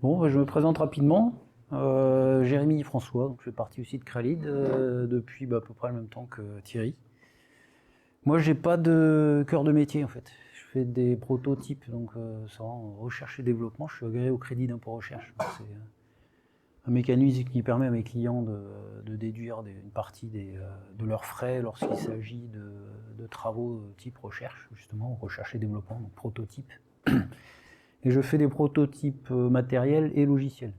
Bon, bah, je me présente rapidement. Jérémy François, donc je fais partie aussi de Kralid depuis à peu près le même temps que Thierry. Moi, j'ai pas de cœur de métier en fait. Je fais des prototypes, donc c'est en recherche et développement. Je suis agréé au crédit d'impôt recherche. C'est un mécanisme qui permet à mes clients de déduire une partie de leurs frais lorsqu'il s'agit de travaux type recherche, justement, recherche et développement, donc prototype. Et je fais des prototypes matériels et logiciels.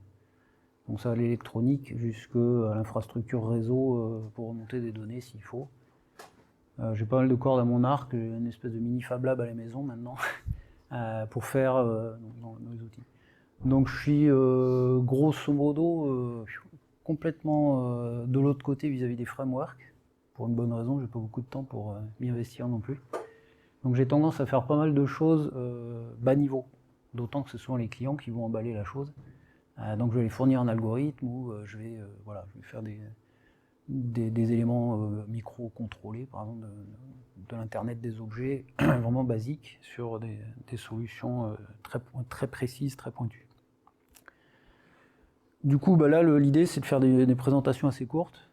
Donc ça va de l'électronique jusqu'à l'infrastructure réseau pour remonter des données s'il faut. J'ai pas mal de cordes à mon arc, j'ai une espèce de mini Fab Lab à la maison maintenant pour faire dans nos outils. Donc je suis grosso modo complètement de l'autre côté vis-à-vis des frameworks, pour une bonne raison, j'ai pas beaucoup de temps pour m'y investir non plus. Donc j'ai tendance à faire pas mal de choses bas niveau, d'autant que ce sont les clients qui vont emballer la chose. Donc je vais les fournir un algorithme ou je vais faire des éléments micro-contrôlés, par exemple de l'internet des objets, vraiment basiques, sur des solutions très précises, très pointues. Du coup, là, l'idée, c'est de faire des présentations assez courtes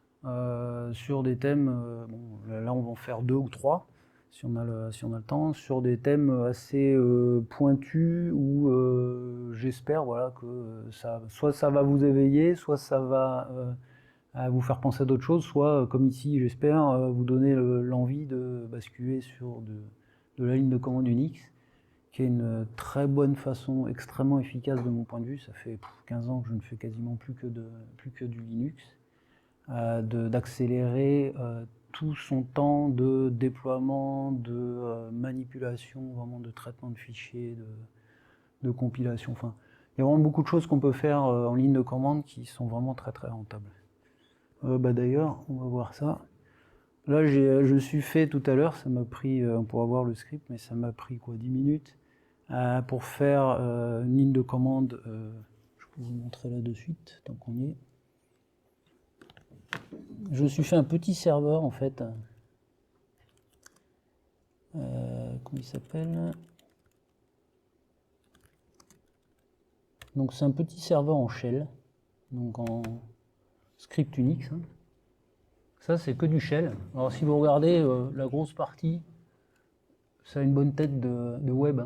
sur des thèmes. Là, on va en faire 2 ou 3, si on a le temps, sur des thèmes assez pointus où j'espère que soit ça va vous éveiller, soit ça va vous faire penser à d'autres choses, soit, comme ici, j'espère, vous donner l'envie de basculer sur de la ligne de commande Unix, qui est une très bonne façon, extrêmement efficace de mon point de vue. Ça fait 15 ans que je ne fais quasiment plus que du Linux, d'accélérer tout son temps de déploiement, de manipulation, vraiment de traitement de fichiers, de compilation. Enfin, il y a vraiment beaucoup de choses qu'on peut faire en ligne de commande qui sont vraiment très très rentables. D'ailleurs, on va voir ça. Là, je suis fait tout à l'heure, ça m'a pris, on pourra voir le script, mais ça m'a pris 10 minutes pour faire une ligne de commande. Je peux vous montrer là de suite, tant qu'on y est. Je me suis fait un petit serveur en fait. Comment il s'appelle? Donc c'est un petit serveur en shell, donc en script Unix. Ça c'est que du shell. Alors si vous regardez la grosse partie, ça a une bonne tête de web.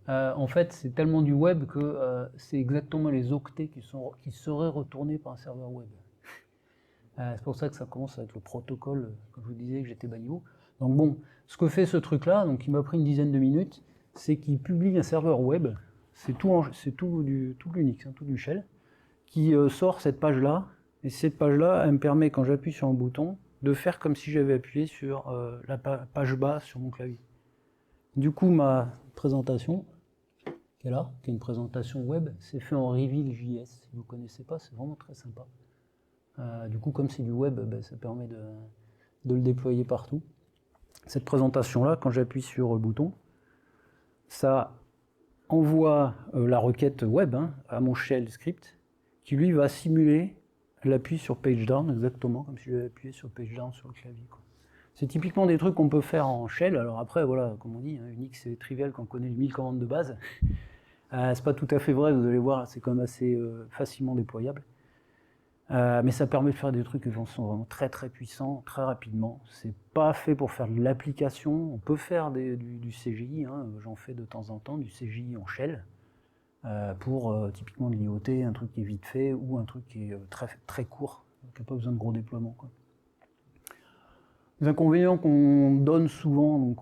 En fait, c'est tellement du web que c'est exactement les octets qui seraient retournés par un serveur web. C'est pour ça que ça commence avec le protocole, comme je vous disais, que j'étais bas niveau. Donc bon, ce que fait ce truc-là, donc il m'a pris une dizaine de minutes, c'est qu'il publie un serveur web, c'est tout l'Unix, tout du shell, qui sort cette page-là, et cette page-là, elle me permet, quand j'appuie sur un bouton, de faire comme si j'avais appuyé sur la page bas sur mon clavier. Du coup, ma présentation, qui est là, qui est une présentation web, c'est fait en Reveal.js. Si vous ne connaissez pas, c'est vraiment très sympa. Du coup, comme c'est du web, ça permet de le déployer partout. Cette présentation-là, quand j'appuie sur le bouton, ça envoie la requête web à mon shell script, qui lui va simuler l'appui sur page down, exactement comme si j'avais appuyé sur page down sur le clavier. C'est typiquement des trucs qu'on peut faire en shell. Alors après, voilà, comme on dit, Unix c'est trivial quand on connaît les 1000 commandes de base. C'est pas tout à fait vrai, vous allez voir, c'est quand même assez facilement déployable. Mais ça permet de faire des trucs qui sont vraiment très très puissants, très rapidement. C'est pas fait pour faire de l'application. On peut faire du CGI, j'en fais de temps en temps, du CGI en shell, pour typiquement de l'IoT, un truc qui est vite fait, ou un truc qui est très, très court, qui n'a pas besoin de gros déploiement, quoi. Les inconvénients qu'on donne souvent donc,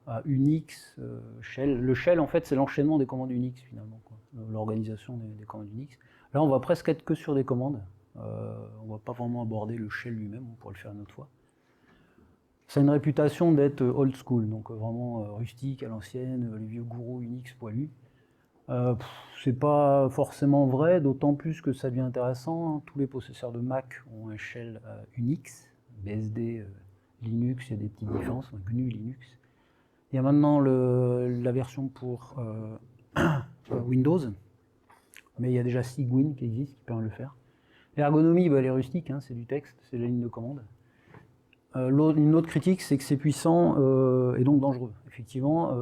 à Unix, shell. Le shell, en fait, c'est l'enchaînement des commandes Unix, finalement, l'organisation des commandes Unix. Là, on va presque être que sur des commandes. On ne va pas vraiment aborder le shell lui-même, on pourra le faire une autre fois. Ça a une réputation d'être old school, donc vraiment rustique, à l'ancienne, les vieux gourous Unix poilus. C'est pas forcément vrai, d'autant plus que ça devient intéressant. Tous les processeurs de Mac ont un shell Unix, BSD, Linux, il y a des petites différences, GNU Linux. Il y a maintenant la version pour Windows, mais il y a déjà Cygwin qui existe, qui permet de le faire. L'ergonomie, elle est rustique, c'est du texte, c'est la ligne de commande. Une autre critique, c'est que c'est puissant et donc dangereux. Effectivement,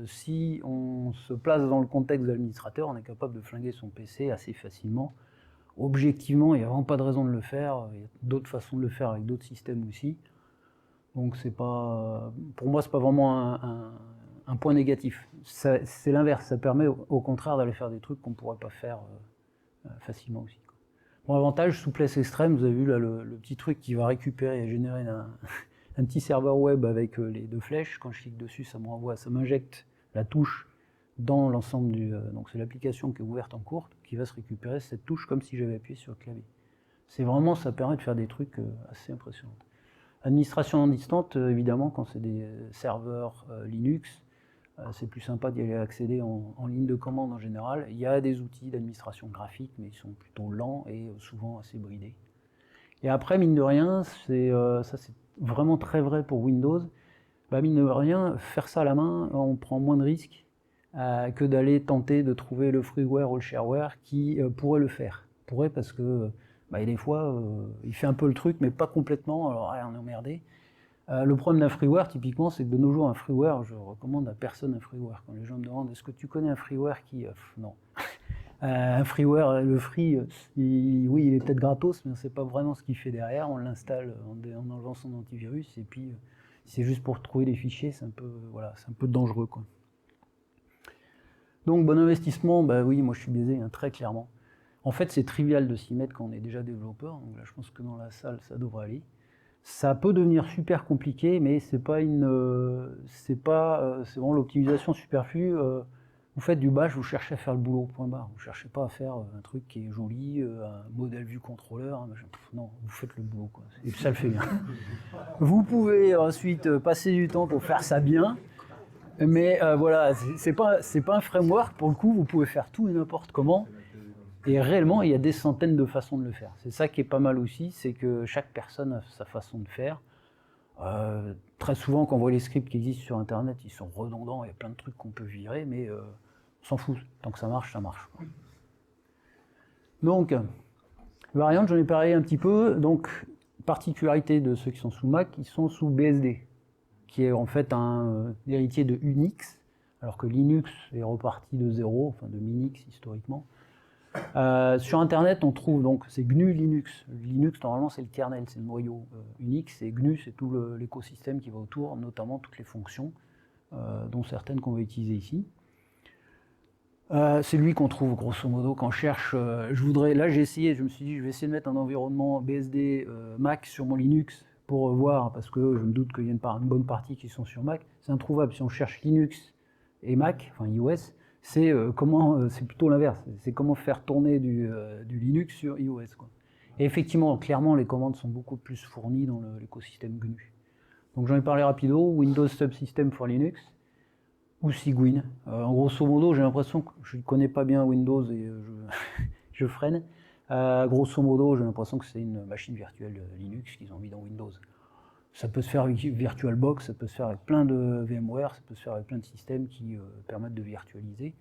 si on se place dans le contexte de l'administrateur, on est capable de flinguer son PC assez facilement. Objectivement, il n'y a vraiment pas de raison de le faire. Il y a d'autres façons de le faire avec d'autres systèmes aussi. Donc c'est pas, pour moi, c'est pas vraiment un point négatif. C'est l'inverse. Ça permet au contraire d'aller faire des trucs qu'on ne pourrait pas faire facilement aussi. Bon, avantage, souplesse extrême, vous avez vu là le petit truc qui va récupérer et générer un petit serveur web avec les deux flèches. Quand je clique dessus, ça m'injecte la touche dans l'ensemble du... donc c'est l'application qui est ouverte en cours qui va se récupérer cette touche comme si j'avais appuyé sur le clavier. C'est vraiment, ça permet de faire des trucs assez impressionnants. Administration en distante, évidemment, quand c'est des serveurs Linux, c'est plus sympa d'y aller accéder en ligne de commande en général. Il y a des outils d'administration graphique, mais ils sont plutôt lents et souvent assez bridés. Et après, mine de rien, ça c'est vraiment très vrai pour Windows. Bah, mine de rien, faire ça à la main, on prend moins de risques que d'aller tenter de trouver le freeware ou le shareware qui pourrait le faire. Pourrait parce que bah, des fois, il fait un peu le truc, mais pas complètement, alors on est emmerdé. Le problème d'un freeware, typiquement, c'est que de nos jours, un freeware, je recommande à personne un freeware. Quand les gens me demandent, est-ce que tu connais un freeware qui... non. Un freeware, le free, oui, il est peut-être gratos, mais on ne sait pas vraiment ce qu'il fait derrière. On l'installe en enlevant son antivirus, et puis c'est juste pour trouver les fichiers, c'est un peu dangereux, quoi. Donc, bon investissement, bah oui, moi je suis biaisé, hein, très clairement. En fait, c'est trivial de s'y mettre quand on est déjà développeur, donc là, je pense que dans la salle, ça devrait aller. Ça peut devenir super compliqué, mais c'est vraiment l'optimisation superflue. Vous faites du bash, vous cherchez à faire le boulot, point barre. Vous ne cherchez pas à faire un truc qui est joli, un modèle vue contrôleur. Non, vous faites le boulot, quoi. Et ça le fait bien. Vous pouvez ensuite passer du temps pour faire ça bien, mais voilà, c'est pas un framework. Pour le coup, vous pouvez faire tout et n'importe comment. Et réellement, il y a des centaines de façons de le faire. C'est ça qui est pas mal aussi, c'est que chaque personne a sa façon de faire. Très souvent, quand on voit les scripts qui existent sur Internet, ils sont redondants, il y a plein de trucs qu'on peut virer, mais on s'en fout. Tant que ça marche, ça marche. Donc, variante, j'en ai parlé un petit peu. Donc, particularité de ceux qui sont sous Mac, ils sont sous BSD, qui est en fait un héritier de Unix, alors que Linux est reparti de zéro, enfin de Minix historiquement. Sur Internet, on trouve donc, c'est GNU Linux. Linux, normalement, c'est le kernel, c'est le noyau Unix, et GNU, c'est tout l'écosystème qui va autour, notamment toutes les fonctions, dont certaines qu'on va utiliser ici. C'est lui qu'on trouve, grosso modo, quand je cherche. Là, j'ai essayé, je me suis dit, je vais essayer de mettre un environnement BSD Mac sur mon Linux pour voir, parce que je me doute qu'il y a une bonne partie qui sont sur Mac. C'est introuvable. Si on cherche Linux et Mac, enfin iOS, c'est plutôt l'inverse. C'est comment faire tourner du Linux sur iOS, quoi. Et effectivement, clairement, les commandes sont beaucoup plus fournies dans l'écosystème GNU. Donc j'en ai parlé rapido, Windows Subsystem for Linux, ou Cygwin. En grosso modo, j'ai l'impression que je ne connais pas bien Windows et je freine. Grosso modo, j'ai l'impression que c'est une machine virtuelle Linux qu'ils ont mis dans Windows. Ça peut se faire avec VirtualBox, ça peut se faire avec plein de VMware, ça peut se faire avec plein de systèmes qui permettent de virtualiser.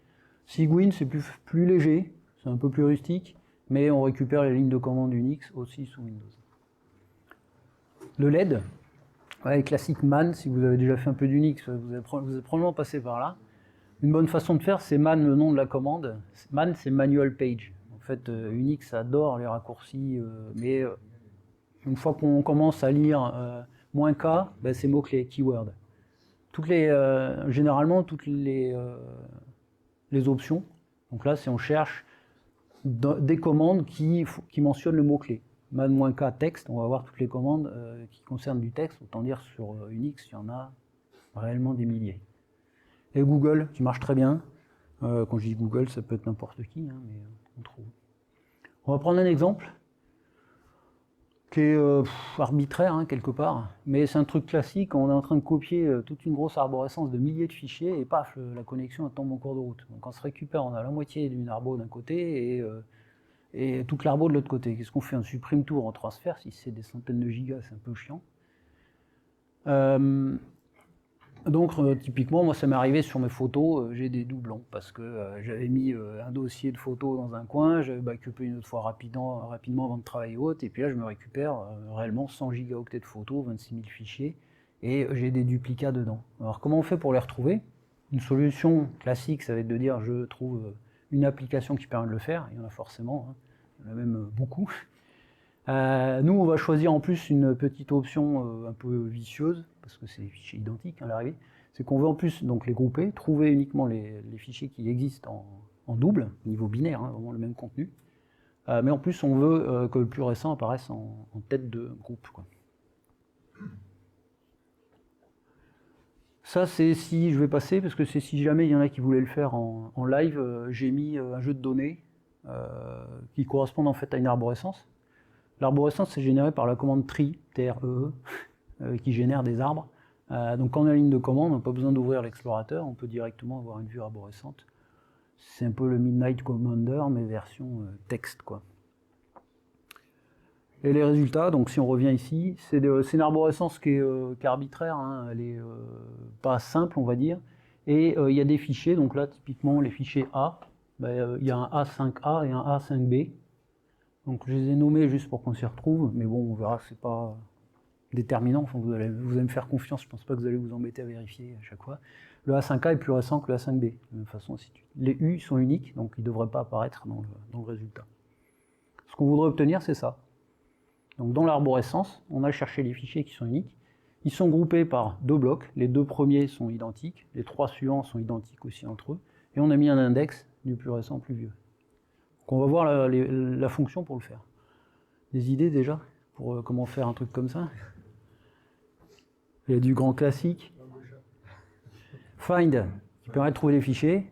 Cygwin, c'est plus léger, c'est un peu plus rustique, mais on récupère les lignes de commande Unix aussi sous Windows. Le LED, ouais, classique man, si vous avez déjà fait un peu d'Unix, vous êtes probablement passé par là. Une bonne façon de faire, c'est man, le nom de la commande. Man, c'est manual page. En fait, Unix adore les raccourcis, mais une fois qu'on commence à lire "-k", ben, c'est mots-clés, keyword. Généralement, toutes les options. Donc là, si on cherche des commandes qui mentionnent le mot-clé. man-k texte, on va voir toutes les commandes qui concernent du texte. Autant dire sur Unix, il y en a réellement des milliers. Et Google, qui marche très bien. Quand je dis Google, ça peut être n'importe qui, hein, mais on trouve. On va prendre un exemple qui est arbitraire, hein, quelque part, mais c'est un truc classique. On est en train de copier toute une grosse arborescence de milliers de fichiers, et paf, la connexion tombe en cours de route. Donc on se récupère, on a la moitié d'une arbo d'un côté, et toute l'arbo de l'autre côté. Qu'est-ce qu'on fait? On supprime tout, on transfère. Si c'est des centaines de gigas, c'est un peu chiant. Donc typiquement, moi ça m'est arrivé sur mes photos, j'ai des doublons parce que j'avais mis un dossier de photos dans un coin, j'avais backupé une autre fois rapidement avant de travailler autre, et puis là je me récupère réellement 100 gigaoctets de photos, 26 000 fichiers, et j'ai des duplicats dedans. Alors comment on fait pour les retrouver? Une solution classique, ça va être de dire je trouve une application qui permet de le faire, il y en a forcément, hein. Il y en a même beaucoup. Nous, on va choisir en plus une petite option un peu vicieuse, parce que c'est des fichiers identiques à l'arrivée, c'est qu'on veut en plus donc les grouper, trouver uniquement les fichiers qui existent en double, niveau binaire, hein, vraiment le même contenu, mais en plus on veut que le plus récent apparaisse en tête de groupe, quoi. Ça c'est si je vais passer, parce que c'est si jamais il y en a qui voulaient le faire en live, j'ai mis un jeu de données qui correspond en fait à une arborescence. L'arborescence, c'est généré par la commande tree, T-R-E-E, qui génère des arbres. Donc quand on a une ligne de commande, on n'a pas besoin d'ouvrir l'explorateur, on peut directement avoir une vue arborescente. C'est un peu le Midnight Commander, mais version texte, quoi. Et les résultats, donc si on revient ici, c'est une arborescence qui est arbitraire, hein, elle est pas simple, on va dire. Et il y a des fichiers, donc là, typiquement, les fichiers A, il y a un A5A et un A5B. Donc je les ai nommés juste pour qu'on s'y retrouve, mais bon, on verra que c'est pas déterminant. Enfin, vous allez me faire confiance, je pense pas que vous allez vous embêter à vérifier à chaque fois. Le A5A est plus récent que le A5B, de la même façon, ainsi de suite. Les U sont uniques, donc ils ne devraient pas apparaître dans le résultat. Ce qu'on voudrait obtenir, c'est ça. Donc dans l'arborescence, on a cherché les fichiers qui sont uniques. Ils sont groupés par deux blocs, les deux premiers sont identiques, les trois suivants sont identiques aussi entre eux, et on a mis un index du plus récent au plus vieux. Donc on va voir la fonction pour le faire. Des idées déjà pour comment faire un truc comme ça? Il y a du grand classique. Find, qui permet de trouver les fichiers.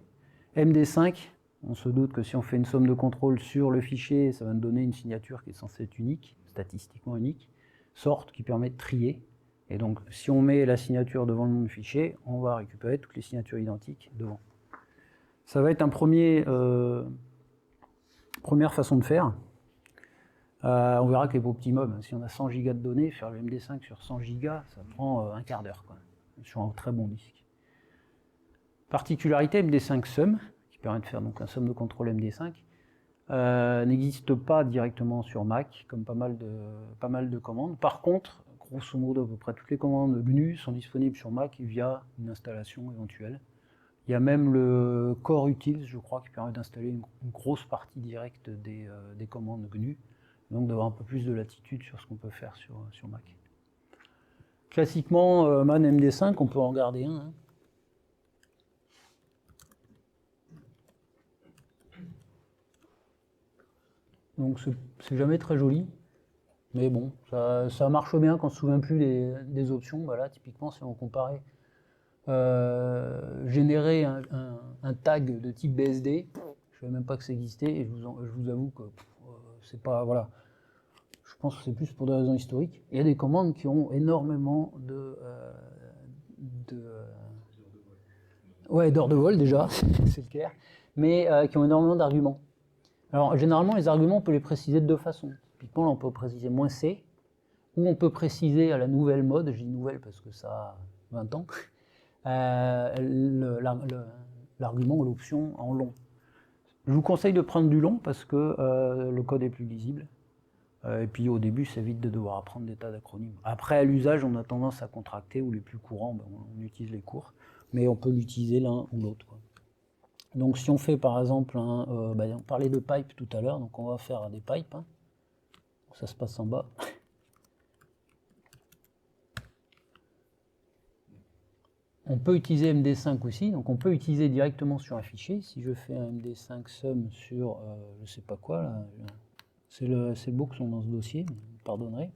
MD5, on se doute que si on fait une somme de contrôle sur le fichier, ça va nous donner une signature qui est censée être unique, statistiquement unique. Sort, qui permet de trier. Et donc, si on met la signature devant le nom du fichier, on va récupérer toutes les signatures identiques devant. Ça va être un première façon de faire. On verra que les beaux petits mobs, si on a 100 Go de données, faire le MD5 sur 100 Go, ça prend un quart d'heure, quoi, sur un très bon disque. Particularité MD5 sum, qui permet de faire donc un somme de contrôle MD5, n'existe pas directement sur Mac, comme pas mal de commandes. Par contre, grosso modo, à peu près toutes les commandes GNU sont disponibles sur Mac via une installation éventuelle. Il y a même le Core Utils, je crois, qui permet d'installer une grosse partie directe des commandes GNU, donc d'avoir un peu plus de latitude sur ce qu'on peut faire sur Mac. Classiquement, Man MD5, on peut en garder un. Hein. Donc c'est jamais très joli, mais bon, ça marche bien quand on ne se souvient plus des options. Voilà, typiquement, si on comparait générer un tag de type BSD, je ne savais même pas que ça existait, et je vous avoue que c'est pas, voilà, je pense que c'est plus pour des raisons historiques. Il y a des commandes qui ont énormément d'heures de vol déjà, c'est le clair, mais qui ont énormément d'arguments. Alors généralement les arguments on peut les préciser de deux façons. Typiquement là, on peut préciser "-c", ou on peut préciser à la nouvelle mode, je dis nouvelle parce que ça a 20 ans, l'argument ou l'option en long. Je vous conseille de prendre du long parce que le code est plus lisible. Et puis au début, ça évite de devoir apprendre des tas d'acronymes. Après, à l'usage, on a tendance à contracter, ou les plus courants, on utilise les courts, mais on peut l'utiliser l'un ou l'autre. Donc si on fait par exemple, on parlait de pipe tout à l'heure, donc on va faire des pipes. Hein. Ça se passe en bas. On peut utiliser MD5 aussi, donc on peut utiliser directement sur un fichier. Si je fais un MD5 sum sur, je sais pas quoi, là, c'est le beau qui sont dans ce dossier, vous pardonnerez.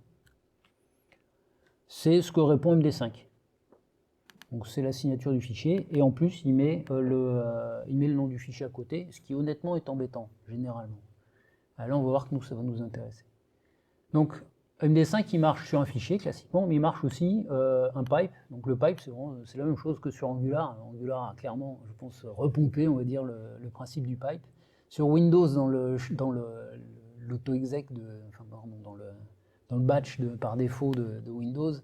C'est ce que répond MD5. Donc c'est la signature du fichier, et en plus il met le nom du fichier à côté, ce qui honnêtement est embêtant, généralement. Alors on va voir que ça va nous intéresser. Donc MD5 il marche sur un fichier classiquement, mais il marche aussi un pipe. Donc le pipe c'est la même chose que sur Angular. Angular a clairement, je pense, repompé, on va dire, le principe du pipe. Sur Windows, dans l'auto-exec, dans le batch par défaut de Windows,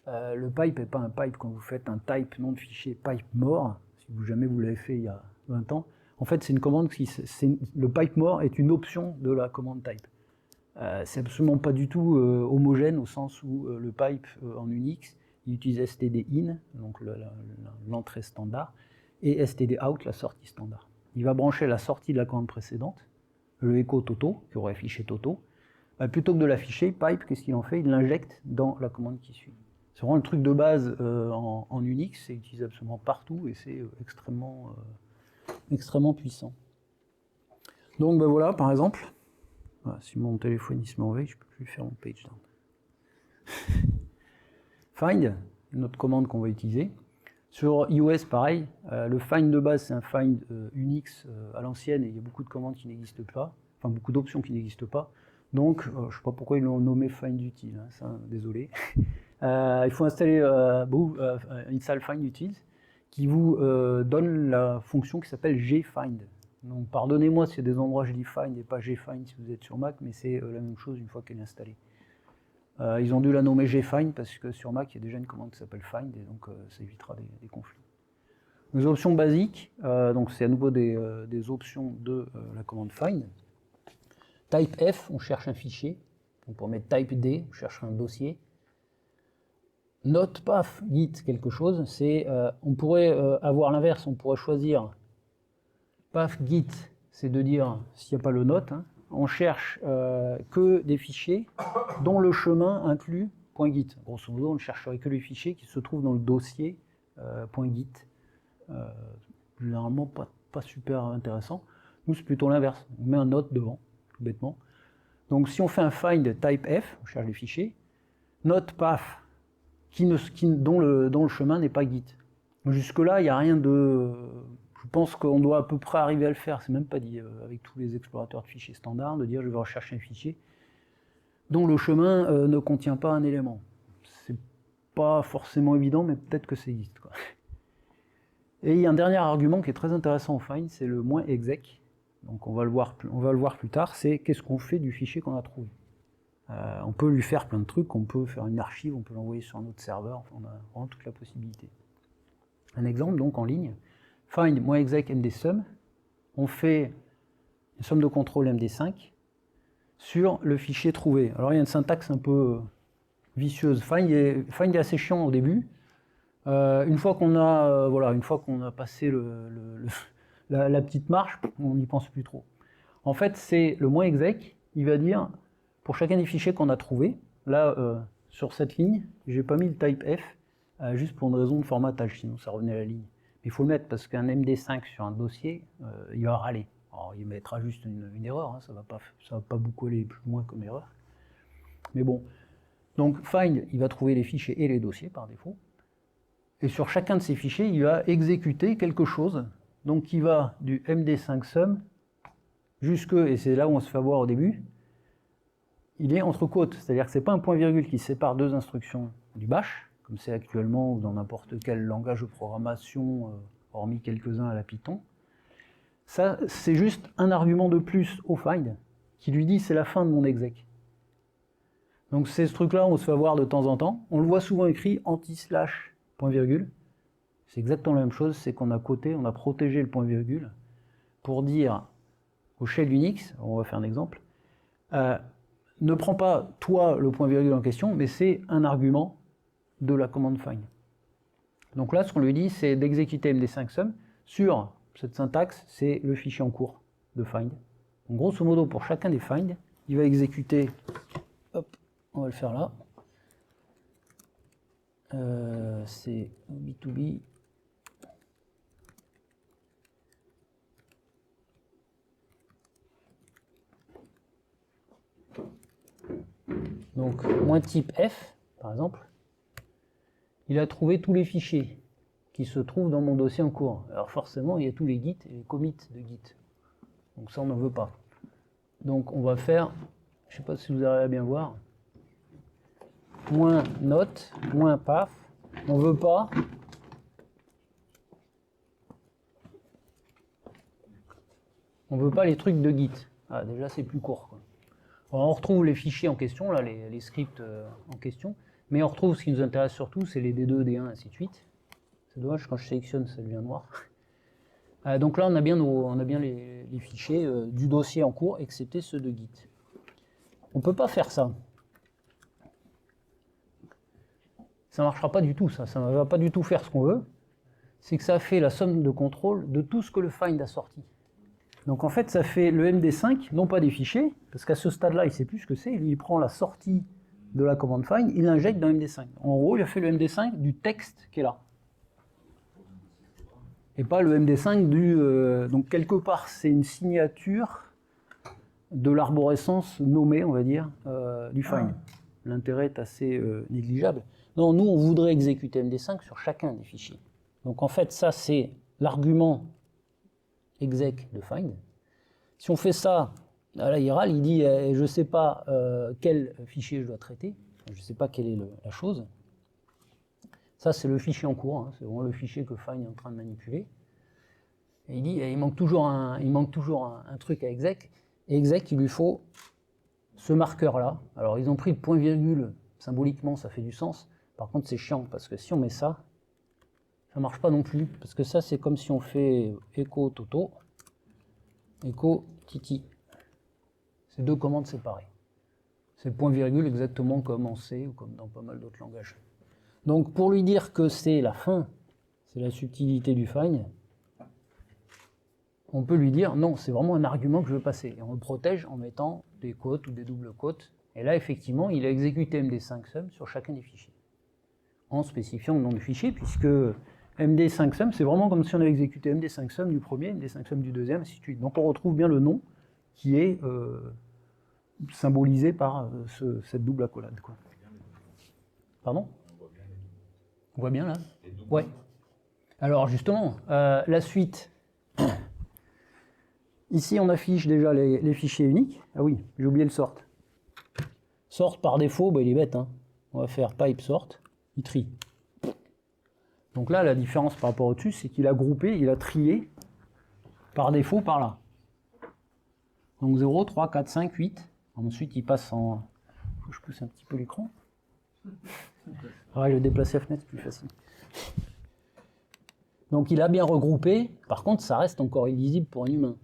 Le pipe n'est pas un pipe quand vous faites un type nom de fichier pipe more, si jamais vous l'avez fait il y a 20 ans. En fait, c'est une commande le pipe more est une option de la commande type. C'est absolument pas du tout homogène au sens où le pipe en Unix, il utilise std_in, donc l'entrée standard, et std_out, la sortie standard. Il va brancher la sortie de la commande précédente, le echo Toto, qui aurait affiché Toto. Plutôt que de l'afficher, pipe, qu'est-ce qu'il en fait? Il l'injecte dans la commande qui suit. C'est vraiment le truc de base en Unix, c'est utilisé absolument partout et c'est extrêmement puissant. Donc ben voilà, par exemple, voilà, si mon téléphone il se met en veille, je ne peux plus faire mon page down. Find, une autre commande qu'on va utiliser. Sur iOS, pareil, le find de base, c'est un find Unix à l'ancienne et il y a beaucoup de commandes qui n'existent pas, enfin beaucoup d'options qui n'existent pas. Donc, je ne sais pas pourquoi ils l'ont nommé find utile, hein, ça, désolé. Il faut installer install find utils qui vous donne la fonction qui s'appelle gfind. Donc, pardonnez-moi s'il y a des endroits où je dis find et pas gfind si vous êtes sur Mac, mais c'est la même chose une fois qu'elle est installée. Ils ont dû la nommer gfind parce que sur Mac, il y a déjà une commande qui s'appelle find et donc ça évitera des conflits. Les options basiques, donc c'est à nouveau des options de la commande find. Type F, on cherche un fichier. On pourrait mettre type D, on cherche un dossier. Note path git quelque chose, c'est on pourrait avoir l'inverse, on pourrait choisir path git, c'est de dire s'il n'y a pas le note, hein, on cherche que des fichiers dont le chemin inclut .git. Grosso modo, on ne chercherait que les fichiers qui se trouvent dans le dossier .git. Généralement pas super intéressant. Nous, c'est plutôt l'inverse. On met un note devant, tout bêtement. Donc, si on fait un find type F, on cherche les fichiers, note path dont le chemin n'est pas git. Jusque-là, il n'y a rien de... Je pense qu'on doit à peu près arriver à le faire, c'est même pas dit avec tous les explorateurs de fichiers standards, de dire je vais rechercher un fichier dont le chemin ne contient pas un élément. C'est pas forcément évident, mais peut-être que ça existe, quoi. Et il y a un dernier argument qui est très intéressant au find, c'est le -exec. Donc on va le voir plus tard, c'est qu'est-ce qu'on fait du fichier qu'on a trouvé. On peut lui faire plein de trucs, on peut faire une archive, on peut l'envoyer sur un autre serveur, enfin, on a vraiment toute la possibilité. Un exemple donc en ligne, find -exec mdsum, on fait une somme de contrôle md5 sur le fichier trouvé. Alors il y a une syntaxe un peu vicieuse, find est assez chiant au début. Une fois qu'on a passé la petite marche, on n'y pense plus trop. En fait, c'est le -exec, il va dire, pour chacun des fichiers qu'on a trouvé, là, sur cette ligne, j'ai pas mis le type F, juste pour une raison de formatage, sinon ça revenait à la ligne. Mais il faut le mettre, parce qu'un MD5 sur un dossier, il va râler. Alors, il mettra juste une erreur, hein, ça va pas beaucoup aller plus loin comme erreur. Mais bon, donc find, il va trouver les fichiers et les dossiers par défaut. Et sur chacun de ces fichiers, il va exécuter quelque chose, donc qui va du md5 sum jusque, et c'est là où on se fait avoir au début, il est entre côtes, c'est-à-dire que ce n'est pas un point-virgule qui sépare deux instructions du bash, comme c'est actuellement ou dans n'importe quel langage de programmation, hormis quelques-uns à la Python. Ça, c'est juste un argument de plus au find, qui lui dit c'est la fin de mon exec. Donc c'est ce truc-là, on se fait avoir de temps en temps. On le voit souvent écrit anti/, point-virgule. C'est exactement la même chose, c'est qu'on a coté, on a protégé le point-virgule pour dire au shell Unix, on va faire un exemple, ne prends pas toi le point-virgule en question, mais c'est un argument de la commande find. Donc là, ce qu'on lui dit, c'est d'exécuter md5 sum sur cette syntaxe, c'est le fichier en cours de find. Donc grosso modo, pour chacun des find, il va exécuter, hop, on va le faire là, c'est B2B, donc -type F, par exemple, il a trouvé tous les fichiers qui se trouvent dans mon dossier en cours. Alors forcément, il y a tous les git et les commits de git. Donc ça, on n'en veut pas. Donc on va faire, je ne sais pas si vous arrivez à bien voir, -note, -path, on ne veut pas les trucs de git. Ah, déjà, c'est plus court, quoi. Alors, on retrouve les fichiers en question, là, les scripts en question, Mais on retrouve ce qui nous intéresse surtout, c'est les D2, D1, ainsi de suite. C'est dommage, quand je sélectionne, ça devient noir. Donc là, on a bien les fichiers du dossier en cours, excepté ceux de Git. On ne peut pas faire ça. Ça ne marchera pas du tout, ça ne va pas du tout faire ce qu'on veut. C'est que ça fait la somme de contrôle de tout ce que le find a sorti. Donc en fait, ça fait le MD5, non pas des fichiers, parce qu'à ce stade-là, il ne sait plus ce que c'est. Lui, il prend la sortie de la commande find, il l'injecte dans MD5. En gros, il a fait le MD5 du texte qui est là. Et pas le MD5 du... donc quelque part, c'est une signature de l'arborescence nommée, on va dire, du find. L'intérêt est assez négligeable. Non, nous, on voudrait exécuter MD5 sur chacun des fichiers. Donc en fait, ça, c'est l'argument exec de find. Si on fait ça, là, il râle, il dit je ne sais pas quel fichier je dois traiter, je ne sais pas quelle est la chose. Ça, c'est le fichier en cours, hein, c'est vraiment le fichier que find est en train de manipuler. Et il dit il manque toujours un truc à exec, et exec, il lui faut ce marqueur-là. Alors, ils ont pris le point-virgule, symboliquement, ça fait du sens. Par contre, c'est chiant, parce que si on met ça, ça ne marche pas non plus, parce que ça, c'est comme si on fait echo toto, echo titi. C'est deux commandes séparées. C'est le point-virgule exactement comme en C ou comme dans pas mal d'autres langages. Donc, pour lui dire que c'est la fin, c'est la subtilité du find, on peut lui dire non, c'est vraiment un argument que je veux passer. Et on le protège en mettant des quotes ou des doubles quotes. Et là, effectivement, il a exécuté MD5sum sur chacun des fichiers, en spécifiant le nom du fichier, puisque MD5sum, c'est vraiment comme si on avait exécuté MD5sum du premier, MD5sum du deuxième, ainsi de suite. Donc on retrouve bien le nom qui est symbolisé par cette double accolade, quoi. Pardon? On voit bien là? Ouais. Alors justement, la suite. Ici, on affiche déjà les fichiers uniques. Ah oui, j'ai oublié le sort. Sort par défaut, bah, il est bête, hein. On va faire pipe sort, il trie. Donc là, la différence par rapport au-dessus, c'est qu'il a groupé, il a trié par défaut par là. Donc 0, 3, 4, 5, 8. Ensuite, il passe en... Faut que je pousse un petit peu l'écran. Ah, je vais déplacer la fenêtre, c'est plus facile. Donc il a bien regroupé. Par contre, ça reste encore illisible pour un humain.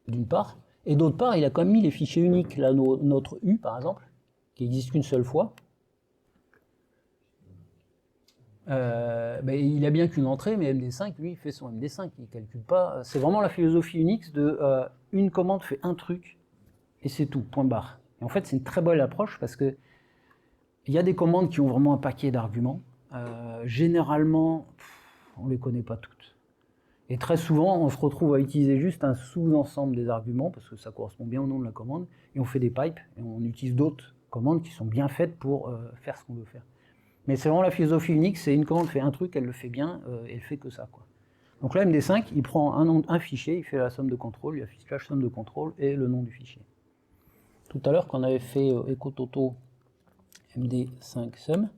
D'une part. Et d'autre part, il a quand même mis les fichiers uniques. Là, notre U, par exemple, qui n'existe qu'une seule fois. Il a bien qu'une entrée, mais MD5, lui, il fait son MD5, il ne calcule pas. C'est vraiment la philosophie Unix de une commande fait un truc, et c'est tout, point barre. Et en fait, c'est une très bonne approche, parce que il y a des commandes qui ont vraiment un paquet d'arguments. Généralement, on ne les connaît pas toutes. Et très souvent, on se retrouve à utiliser juste un sous-ensemble des arguments, parce que ça correspond bien au nom de la commande, et on fait des pipes, et on utilise d'autres commandes qui sont bien faites pour faire ce qu'on veut faire. Mais c'est vraiment la philosophie Unix, c'est une commande fait un truc, elle le fait bien, et elle fait que ça, quoi. Donc là, MD5, il prend un fichier, il fait la somme de contrôle, il affiche la somme de contrôle et le nom du fichier. Tout à l'heure, quand on avait fait echo toto MD5sum,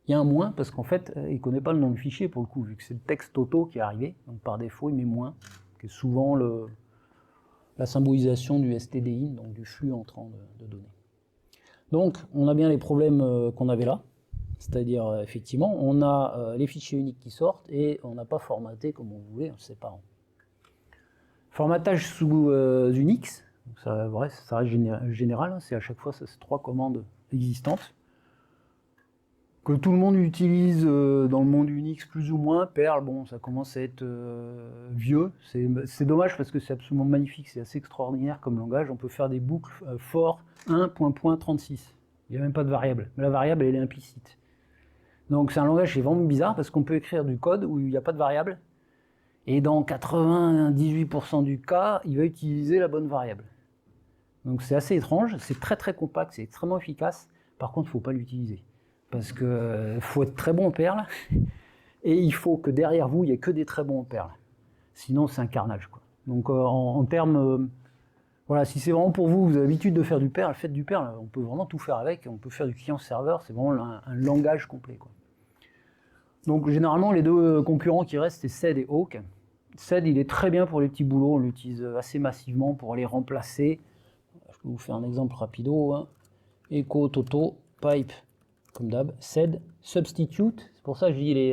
il y a un moins, parce qu'en fait, il ne connaît pas le nom du fichier, pour le coup, vu que c'est le texte toto qui est arrivé, donc par défaut, il met moins, qui est souvent la symbolisation du stdin, donc du flux entrant de données. Donc, on a bien les problèmes qu'on avait là. C'est-à-dire, effectivement, on a les fichiers uniques qui sortent et on n'a pas formaté comme on voulait en se séparant. Formatage sous Unix, ça reste général, hein, c'est à chaque fois ces trois commandes existantes que tout le monde utilise dans le monde Unix plus ou moins. Perl, bon, ça commence à être vieux, c'est dommage parce que c'est absolument magnifique, c'est assez extraordinaire comme langage. On peut faire des boucles for 1.36, il n'y a même pas de variable, mais la variable elle est implicite. Donc c'est un langage qui est vraiment bizarre parce qu'on peut écrire du code où il n'y a pas de variable et dans 98% du cas, il va utiliser la bonne variable. Donc c'est assez étrange, c'est très très compact, c'est extrêmement efficace. Par contre, il ne faut pas l'utiliser parce qu'il faut être très bon en Perl et il faut que derrière vous, il n'y ait que des très bons en Perl. Sinon, c'est un carnage, quoi. Donc en termes... voilà, si c'est vraiment pour vous, vous avez l'habitude de faire du Perl, faites du Perl, on peut vraiment tout faire avec, on peut faire du client-serveur, c'est vraiment un langage complet, quoi. Donc généralement, les deux concurrents qui restent, c'est Sed et Awk. Sed, il est très bien pour les petits boulots, on l'utilise assez massivement pour les remplacer. Je peux vous faire un exemple rapido, hein. Echo, Toto, Pipe, comme d'hab, sed substitute, c'est pour ça que je dis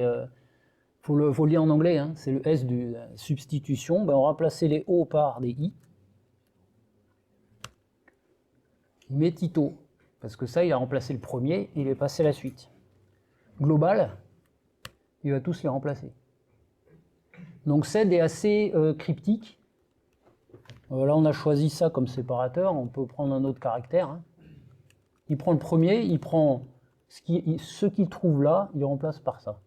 faut le lire en anglais, hein, c'est le S de la substitution, ben on remplacer les O par des I. Il met Tito, parce que ça, il a remplacé le premier, il est passé à la suite. Global, il va tous les remplacer. Donc sed est assez cryptique. Là, on a choisi ça comme séparateur, on peut prendre un autre caractère. Hein. Il prend le premier, il prend ce qu'il trouve là, il remplace par ça.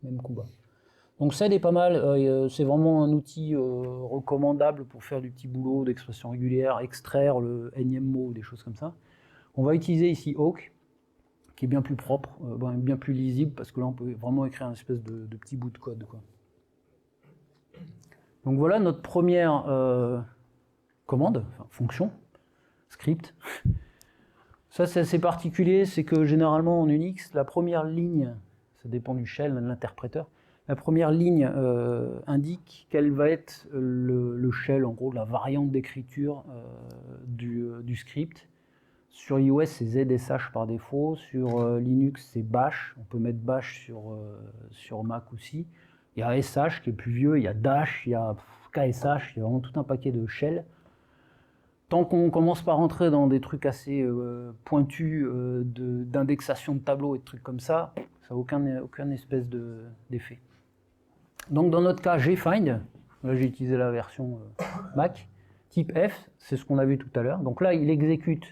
Même coup bas. Donc sed est pas mal, c'est vraiment un outil recommandable pour faire du petit boulot d'expression régulière, extraire le énième mot, des choses comme ça. On va utiliser ici awk, qui est bien plus propre, bien plus lisible, parce que là on peut vraiment écrire une espèce de petit bout de code, quoi. Donc voilà notre première commande, enfin fonction, script. Ça c'est assez particulier, c'est que généralement en Unix, la première ligne, ça dépend du shell, de l'interpréteur, la première ligne indique quel va être le shell, en gros la variante d'écriture du script. Sur iOS c'est ZSH par défaut, sur Linux c'est Bash, on peut mettre Bash sur Mac aussi. Il y a SH qui est plus vieux, il y a Dash, il y a KSH, il y a vraiment tout un paquet de shells. Tant qu'on commence par rentrer dans des trucs assez pointus d'indexation de tableaux et de trucs comme ça n'a aucun espèce d'effet. Donc dans notre cas, gfind, là j'ai utilisé la version Mac, type F, c'est ce qu'on a vu tout à l'heure. Donc là, il exécute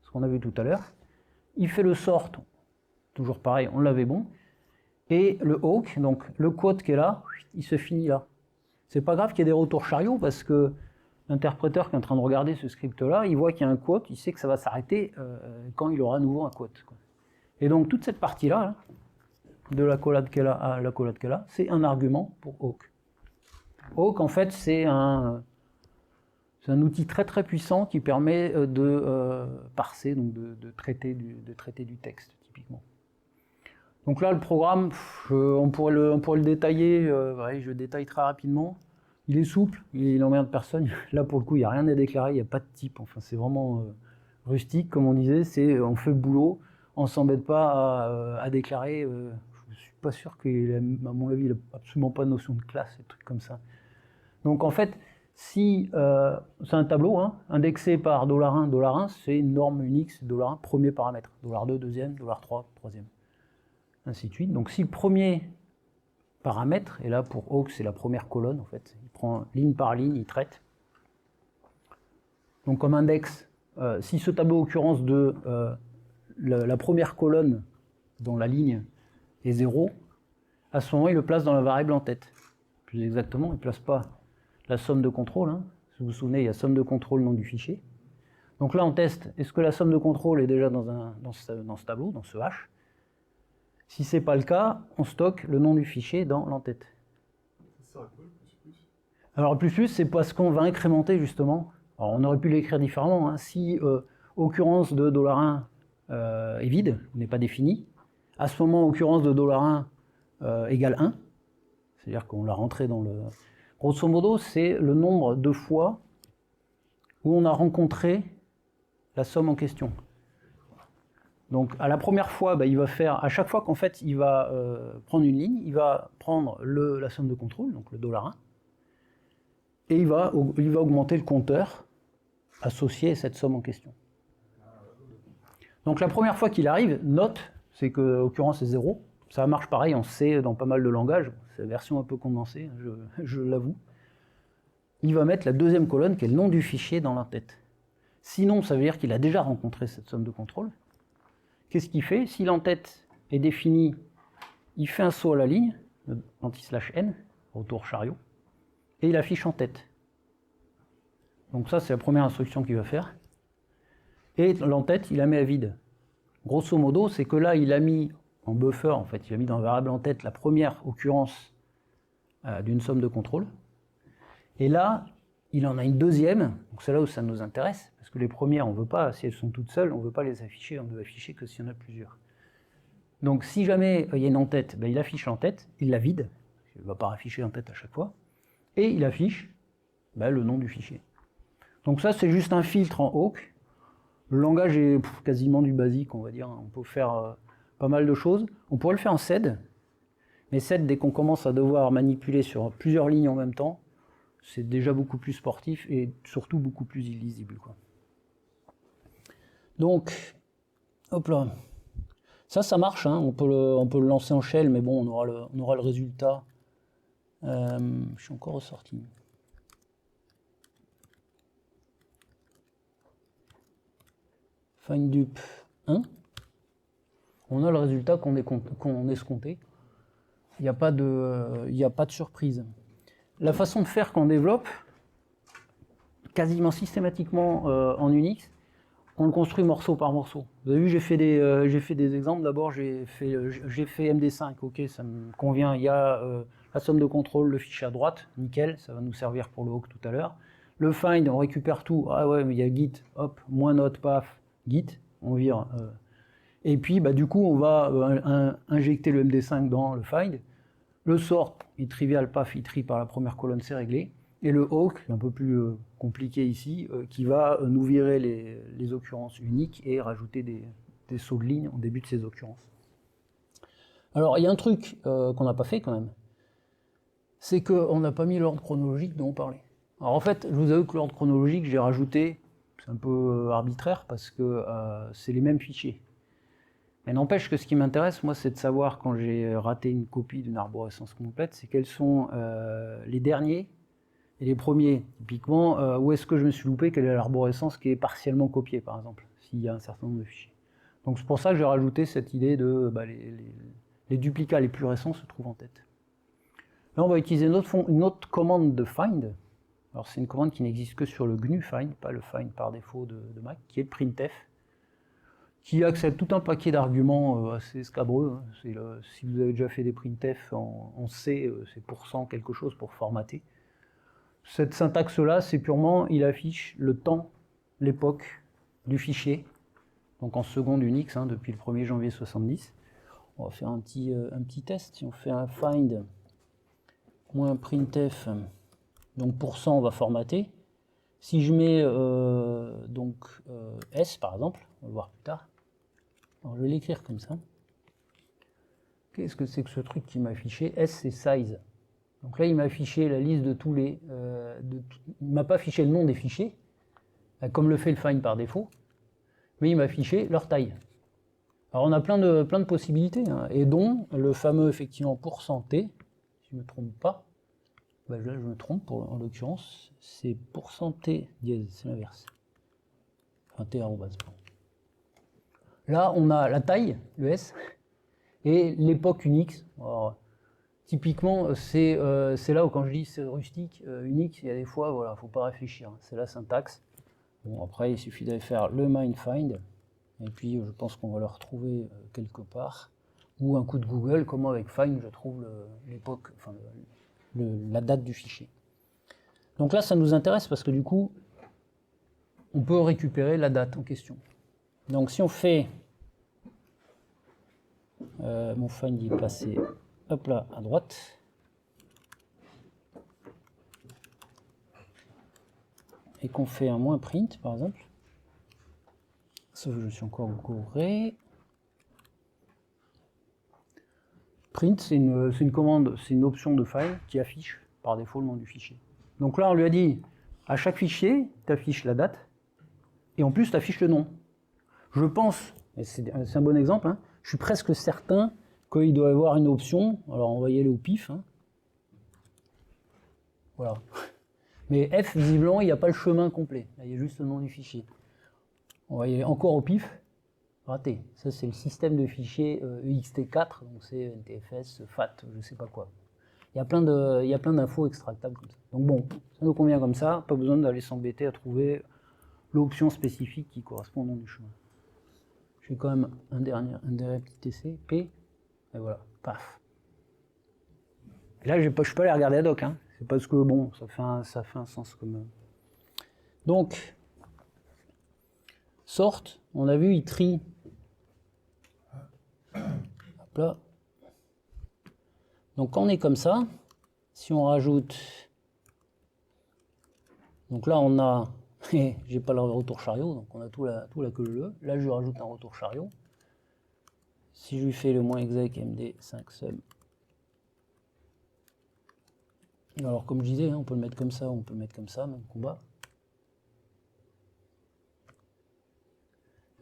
ce qu'on a vu tout à l'heure. Il fait le sort, toujours pareil, on l'avait bon. Et le awk, donc le quote qui est là, il se finit là. C'est pas grave qu'il y ait des retours chariots parce que l'interpréteur qui est en train de regarder ce script-là, il voit qu'il y a un quote, il sait que ça va s'arrêter quand il aura à nouveau un quote. Et donc toute cette partie-là, là, de l'accolade qu'elle a à l'accolade qu'elle a, c'est un argument pour awk. Awk, en fait, c'est un outil très très puissant qui permet de parser, donc de traiter du texte, typiquement. Donc là, le programme, on pourrait le détailler, je le détaille très rapidement. Il est souple, il n'emmerde personne. Là, pour le coup, il n'y a rien à déclarer, il n'y a pas de type. Enfin, c'est vraiment rustique, comme on disait, on fait le boulot, on ne s'embête pas à déclarer. Je ne suis pas sûr qu'à mon avis, il n'a absolument pas de notion de classe, des trucs comme ça. Donc en fait, si c'est un tableau, hein, indexé par $1, $1, c'est une norme Unix, $1, premier paramètre, $2, deuxième, $3, troisième, ainsi de suite. Donc si le premier paramètre, et là pour awk c'est la première colonne en fait, il prend ligne par ligne, il traite. Donc comme index, si ce tableau occurrence de la première colonne dans la ligne est 0, à ce moment il le place dans la variable en tête. Plus exactement, il ne place pas la somme de contrôle, hein. Si vous vous souvenez, il y a somme de contrôle, nom du fichier. Donc là on teste, est-ce que la somme de contrôle est déjà dans ce tableau, dans ce hash? Si ce n'est pas le cas, on stocke le nom du fichier dans l'entête. Ça sert à quoi le plus? Alors le plus, c'est parce qu'on va incrémenter justement. Alors on aurait pu l'écrire différemment. Hein. Si occurrence de $1 est vide, n'est pas définie, à ce moment, occurrence de $1 égale 1, c'est-à-dire qu'on l'a rentré dans le... Grosso modo, c'est le nombre de fois où on a rencontré la somme en question. Donc à la première fois, il va faire, à chaque fois qu'en fait il va prendre une ligne, il va prendre la somme de contrôle, donc le $1, et il va augmenter le compteur associé à cette somme en question. Donc la première fois qu'il arrive, note, c'est que l'occurrence est 0. Ça marche pareil en C dans pas mal de langages, c'est la version un peu condensée, je l'avoue. Il va mettre la deuxième colonne qui est le nom du fichier dans l'entête. Sinon, ça veut dire qu'il a déjà rencontré cette somme de contrôle. Qu'est-ce qu'il fait? Si l'entête est définie, il fait un saut à la ligne, anti/n, retour chariot, et il affiche en tête. Donc ça, c'est la première instruction qu'il va faire. Et l'entête, il la met à vide. Grosso modo, c'est que là, il a mis en buffer, en fait, il a mis dans la variable entête la première occurrence d'une somme de contrôle. Et là, il en a une deuxième, donc c'est là où ça nous intéresse, parce que les premières, on ne veut pas, si elles sont toutes seules, on ne veut pas les afficher, on ne veut afficher que s'il y en a plusieurs. Donc si jamais il y a une en-tête, il affiche l'en-tête, il la vide, il ne va pas afficher l'en-tête à chaque fois, et il affiche le nom du fichier. Donc ça, c'est juste un filtre en awk. Le langage est quasiment du basique, on va dire. On peut faire pas mal de choses. On pourrait le faire en SED, mais SED, dès qu'on commence à devoir manipuler sur plusieurs lignes en même temps, c'est déjà beaucoup plus sportif et surtout beaucoup plus illisible, quoi. Donc, hop là. Ça marche, hein. On peut le lancer en shell, mais bon, on aura le résultat. Je suis encore ressorti. FindDup 1. On a le résultat qu'on escomptait. Il n'y a pas de surprise. La façon de faire quand on développe, quasiment systématiquement en Unix, on le construit morceau par morceau. Vous avez vu, j'ai fait des exemples. D'abord, j'ai fait MD5. Ok, ça me convient. Il y a la somme de contrôle, le fichier à droite, nickel. Ça va nous servir pour le awk tout à l'heure. Le find, on récupère tout. Ah ouais, mais il y a git. Hop, moins note, paf, git. On vire. Et puis, bah, du coup, on va injecter le MD5 dans le find. Le sort, il trivial, paf, il trie par la première colonne, c'est réglé. Et le awk, un peu plus compliqué ici, qui va nous virer les occurrences uniques et rajouter des sauts de ligne en début de ces occurrences. Alors, il y a un truc qu'on n'a pas fait quand même, c'est qu'on n'a pas mis l'ordre chronologique dont on parlait. Alors en fait, je vous avoue que l'ordre chronologique, j'ai rajouté, c'est un peu arbitraire, parce que c'est les mêmes fichiers. Mais n'empêche que ce qui m'intéresse, moi, c'est de savoir, quand j'ai raté une copie d'une arborescence complète, c'est quels sont les derniers et les premiers. Typiquement, où est-ce que je me suis loupé, quelle est l'arborescence qui est partiellement copiée, par exemple, s'il y a un certain nombre de fichiers. Donc c'est pour ça que j'ai rajouté cette idée de les duplicats les plus récents se trouvent en tête. Là, on va utiliser une autre commande de find. Alors c'est une commande qui n'existe que sur le GNU find, pas le find par défaut de Mac, qui est printf, qui accepte tout un paquet d'arguments assez scabreux. Hein. Si vous avez déjà fait des printf en C, c'est % quelque chose pour formater. Cette syntaxe-là, c'est purement, il affiche le temps, l'époque du fichier, donc en seconde Unix, hein, depuis le 1er janvier 70. On va faire un petit test. Si on fait un find -printf, donc %, on va formater. Si je mets S, par exemple, on va le voir plus tard. Alors, je vais l'écrire comme ça. Qu'est-ce que c'est que ce truc qui m'a affiché? S, c'est size. Donc là, il m'a affiché la liste de tous les... il ne m'a pas affiché le nom des fichiers, comme le fait le find par défaut, mais il m'a affiché leur taille. Alors on a plein de possibilités, hein, et dont le fameux, effectivement, %t, si je ne me trompe pas, là je me trompe, en l'occurrence, c'est %t dièse, c'est l'inverse. Enfin, t arrobase. Là, on a la taille, le S, et l'époque Unix. Alors, typiquement, c'est là où, quand je dis c'est rustique, Unix, il y a des fois, voilà, faut pas réfléchir. C'est la syntaxe. Bon, après, il suffit d'aller faire le mindfind, et puis je pense qu'on va le retrouver quelque part, ou un coup de Google, comment avec find je trouve l'époque, enfin la date du fichier. Donc là, ça nous intéresse parce que du coup, on peut récupérer la date en question. Donc si on fait, mon find il est placé, hop là, à droite. Et qu'on fait un -print, par exemple. Sauf que je suis encore gouré. Print, c'est une commande, c'est une option de file qui affiche par défaut le nom du fichier. Donc là, on lui a dit, à chaque fichier, tu affiches la date, et en plus, tu affiches le nom. Je pense, et c'est un bon exemple, hein, je suis presque certain qu'il doit y avoir une option, alors on va y aller au pif. Hein. Voilà. Mais F, visiblement, il n'y a pas le chemin complet. Là, il y a juste le nom du fichier. On va y aller encore au pif. Raté. Ça, c'est le système de fichiers ext4, donc c'est NTFS, FAT, je ne sais pas quoi. Il y a plein d'infos extractables comme ça. Donc bon, ça nous convient comme ça, pas besoin d'aller s'embêter à trouver l'option spécifique qui correspond au nom du chemin. Je fais quand même un dernier petit essai, P, et voilà, paf. Et là, je ne peux pas aller regarder la doc, hein. C'est parce que bon, ça fait un sens comme. Donc, sort, on a vu, il trie. Hop là. Donc quand on est comme ça, si on rajoute, donc là on a, j'ai pas le retour chariot, donc on a tout la queue leu. Là je rajoute un retour chariot. si je lui fais le moins exec md5 sum, alors comme je disais, hein, on peut le mettre comme ça, on peut le mettre comme ça, même combat.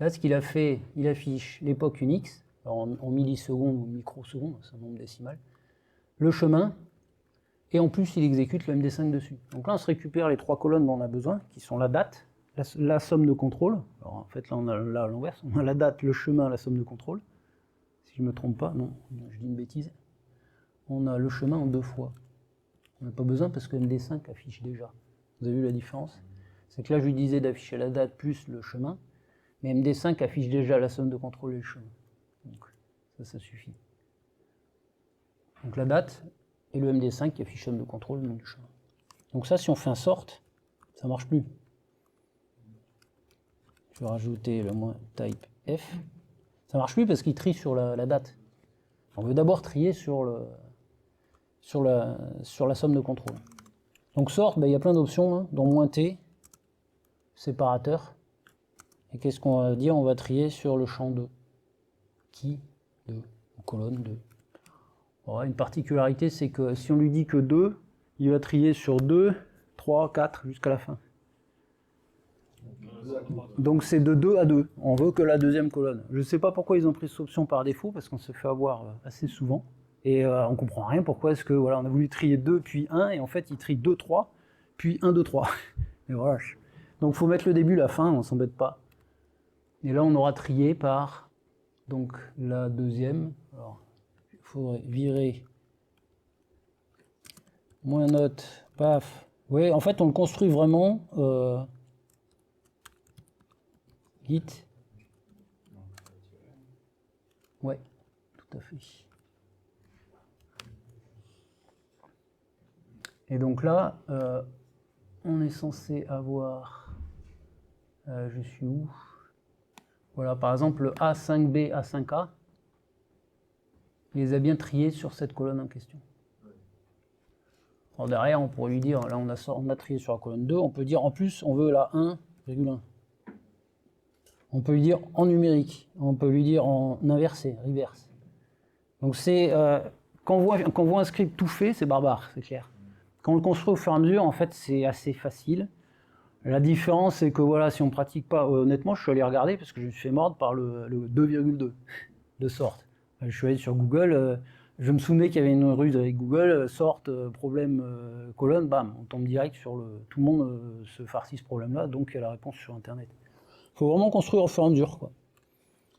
Là, ce qu'il a fait, il affiche l'époque Unix, alors en millisecondes ou microsecondes, c'est un nombre décimal, le chemin, et en plus, il exécute le MD5 dessus. Donc là, on se récupère les 3 colonnes dont on a besoin, qui sont la date, la somme de contrôle. Alors en fait, là, on a là, à l'inverse, on a la date, le chemin, la somme de contrôle. Si je ne me trompe pas, non, je dis une bêtise. On a le chemin en 2 fois. On n'a pas besoin parce que MD5 affiche déjà. Vous avez vu la différence? C'est que là, je lui disais d'afficher la date plus le chemin, mais MD5 affiche déjà la somme de contrôle et le chemin. Donc ça suffit. Donc la date et le MD5 qui affiche somme de contrôle, le nom du chemin. Donc ça, si on fait un sort, ça ne marche plus. Je vais rajouter le moins type F. Ça ne marche plus parce qu'il trie sur la date. On veut d'abord trier sur la somme de contrôle. Donc sort, il y a plein d'options, hein, dont moins T, séparateur. Et qu'est-ce qu'on va dire? On va trier sur le champ 2. Qui 2, ou colonne 2. Alors, une particularité, c'est que si on lui dit que 2, il va trier sur 2, 3, 4, jusqu'à la fin. Donc c'est de 2 à 2. On veut que la deuxième colonne. Je ne sais pas pourquoi ils ont pris cette option par défaut, parce qu'on se fait avoir assez souvent. Et on ne comprend rien pourquoi est-ce que voilà, on a voulu trier 2 puis 1, et en fait il trie 2, 3, puis 1, 2, 3. Et voilà. Donc il faut mettre le début, la fin, on ne s'embête pas. Et là on aura trié par donc la deuxième. Alors il faudrait virer moins note, paf. Oui, en fait on le construit vraiment. Git. Ouais, tout à fait. Et donc là, on est censé avoir, je suis où? Voilà, par exemple, le A5B, A5A, il les a bien triés sur cette colonne en question. Alors derrière, on pourrait lui dire, là on a trié sur la colonne 2, on peut dire en plus, on veut la 1,1. On peut lui dire en numérique, on peut lui dire en inversé, reverse. Donc c'est, quand on voit un script tout fait, c'est barbare, c'est clair. Quand on le construit au fur et à mesure, en fait, c'est assez facile. La différence, c'est que voilà, si on ne pratique pas, honnêtement, je suis allé regarder parce que je me suis fait mordre par le 2,2 de sort. Je suis allé sur Google, je me souvenais qu'il y avait une ruse avec Google, sort, problème, colonne, bam, on tombe direct sur le... Tout le monde se farcit ce problème-là, donc il y a la réponse sur Internet. Il faut vraiment construire au fur et à mesure, quoi.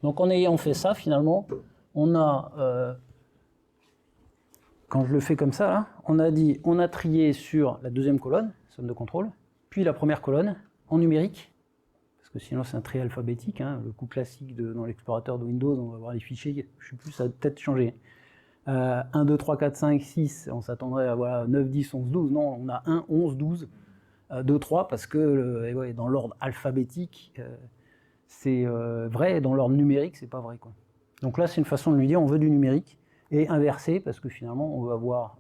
Donc en ayant fait ça, finalement, on a... quand je le fais comme ça, là, on a trié sur la deuxième colonne, somme de contrôle, puis la première colonne, en numérique, parce que sinon c'est un tri alphabétique, hein, le coup classique dans l'explorateur de Windows, on va voir les fichiers, je ne sais plus, ça a peut-être changé. 1, 2, 3, 4, 5, 6, on s'attendrait à voilà, 9, 10, 11, 12, non, on a 1, 11, 12, 2, 3, parce que ouais, dans l'ordre alphabétique, c'est vrai, dans l'ordre numérique, c'est pas vrai, quoi. Donc là, c'est une façon de lui dire, on veut du numérique, et inversé, parce que finalement, on va avoir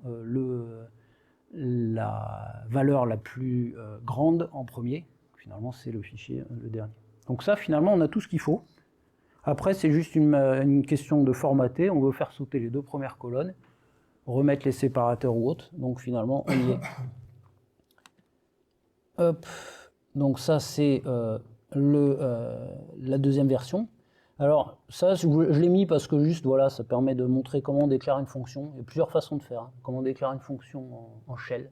la valeur la plus grande en premier. Finalement, c'est le fichier, le dernier. Donc ça, finalement, on a tout ce qu'il faut. Après, c'est juste une question de formater. On veut faire sauter les 2 premières colonnes, remettre les séparateurs ou autres. Donc finalement, on y est. Hop. Donc ça, c'est la deuxième version. Alors ça, je l'ai mis parce que juste, voilà, ça permet de montrer comment on déclare une fonction. Il y a plusieurs façons de faire, hein. Comment on déclare une fonction en shell.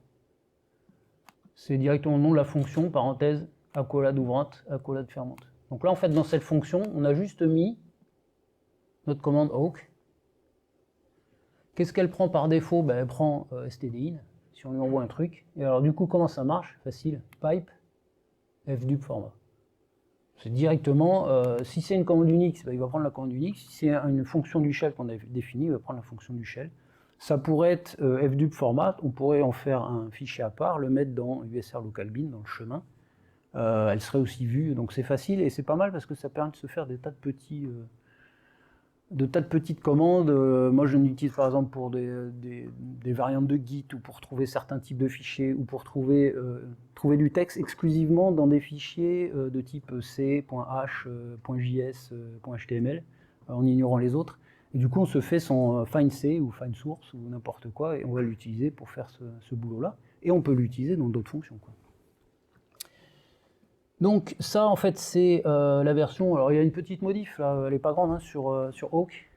C'est directement le nom de la fonction, parenthèse, accolade ouvrante, accolade fermante. Donc là, en fait, dans cette fonction, on a juste mis notre commande awk. Qu'est-ce qu'elle prend par défaut? Elle prend stdin, si on lui envoie un truc. Et alors du coup, comment ça marche? Facile, pipe, fdup format. C'est directement, si c'est une commande Unix, il va prendre la commande Unix. Si c'est une fonction du shell qu'on a définie, il va prendre la fonction du shell. Ça pourrait être fdup format, on pourrait en faire un fichier à part, le mettre dans usr local bin, dans le chemin. Elle serait aussi vue, donc c'est facile et c'est pas mal parce que ça permet de se faire des tas de petites commandes. Moi je l'utilise par exemple pour des variantes de Git ou pour trouver certains types de fichiers ou pour trouver du texte exclusivement dans des fichiers de type C, .h, .js, .html en ignorant les autres. Et du coup, on se fait son find_c ou find_source ou n'importe quoi, et on va l'utiliser pour faire ce boulot-là. Et on peut l'utiliser dans d'autres fonctions, quoi. Donc ça, en fait, c'est la version... Alors, il y a une petite modif, là, elle n'est pas grande, hein, sur Awk.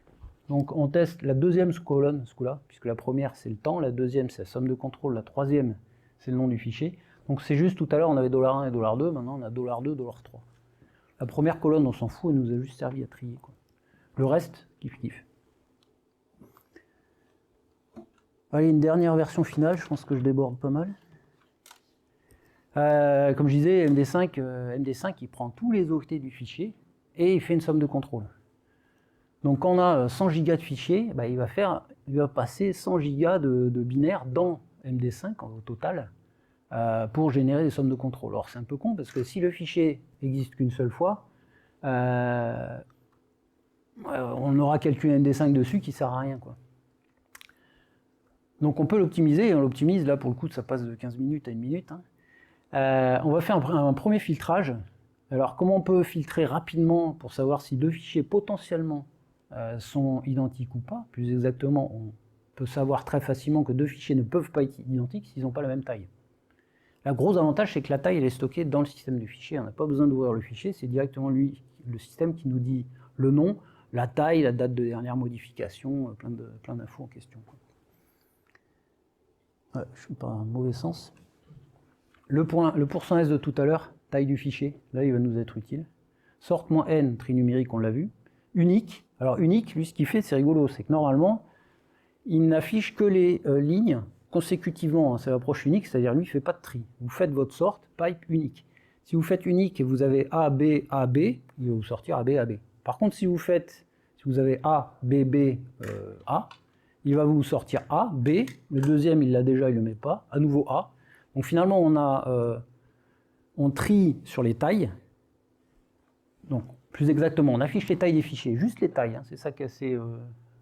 Donc, on teste la deuxième colonne, ce coup-là, puisque la première, c'est le temps, la deuxième, c'est la somme de contrôle, la troisième, c'est le nom du fichier. Donc, c'est juste, tout à l'heure, on avait $1 et $2, maintenant, on a $2, $3. La première colonne, on s'en fout, elle nous a juste servi à trier, quoi. Le reste, kiff. Allez, une dernière version finale, je pense que je déborde pas mal. Comme je disais, MD5, il prend tous les octets du fichier et il fait une somme de contrôle. Donc quand on a 100 gigas de fichiers, bah, il va passer 100 gigas de binaires dans MD5 au total pour générer des sommes de contrôle. Alors c'est un peu con parce que si le fichier n'existe qu'une seule fois, on aura calculé MD5 dessus qui ne sert à rien, quoi. Donc on peut l'optimiser, et on l'optimise, là pour le coup ça passe de 15 minutes à 1 minute. Hein. On va faire un premier filtrage. Alors comment on peut filtrer rapidement pour savoir si deux fichiers potentiellement sont identiques ou pas? Plus exactement, on peut savoir très facilement que deux fichiers ne peuvent pas être identiques s'ils n'ont pas la même taille. Le gros avantage, c'est que la taille elle est stockée dans le système du fichier, on n'a pas besoin d'ouvrir le fichier, c'est directement le système qui nous dit le nom, la taille, la date de dernière modification, plein d'infos en question, quoi. Ouais, je ne suis pas dans le mauvais sens. Le %s de tout à l'heure, taille du fichier, là il va nous être utile. Sort-n, tri numérique, on l'a vu. Unique, alors unique, lui ce qu'il fait c'est rigolo, c'est que normalement, il n'affiche que les lignes consécutivement, hein, c'est l'approche unique, c'est-à-dire lui il ne fait pas de tri. Vous faites votre sort, pipe unique. Si vous faites unique et vous avez A, B, A, B, il va vous sortir A, B, A, B. Par contre, si vous avez A, B, B, A, il va vous sortir A, B, le deuxième il l'a déjà, il ne le met pas, à nouveau A. Donc finalement on trie sur les tailles, donc plus exactement on affiche les tailles des fichiers, juste les tailles, hein, c'est ça qui est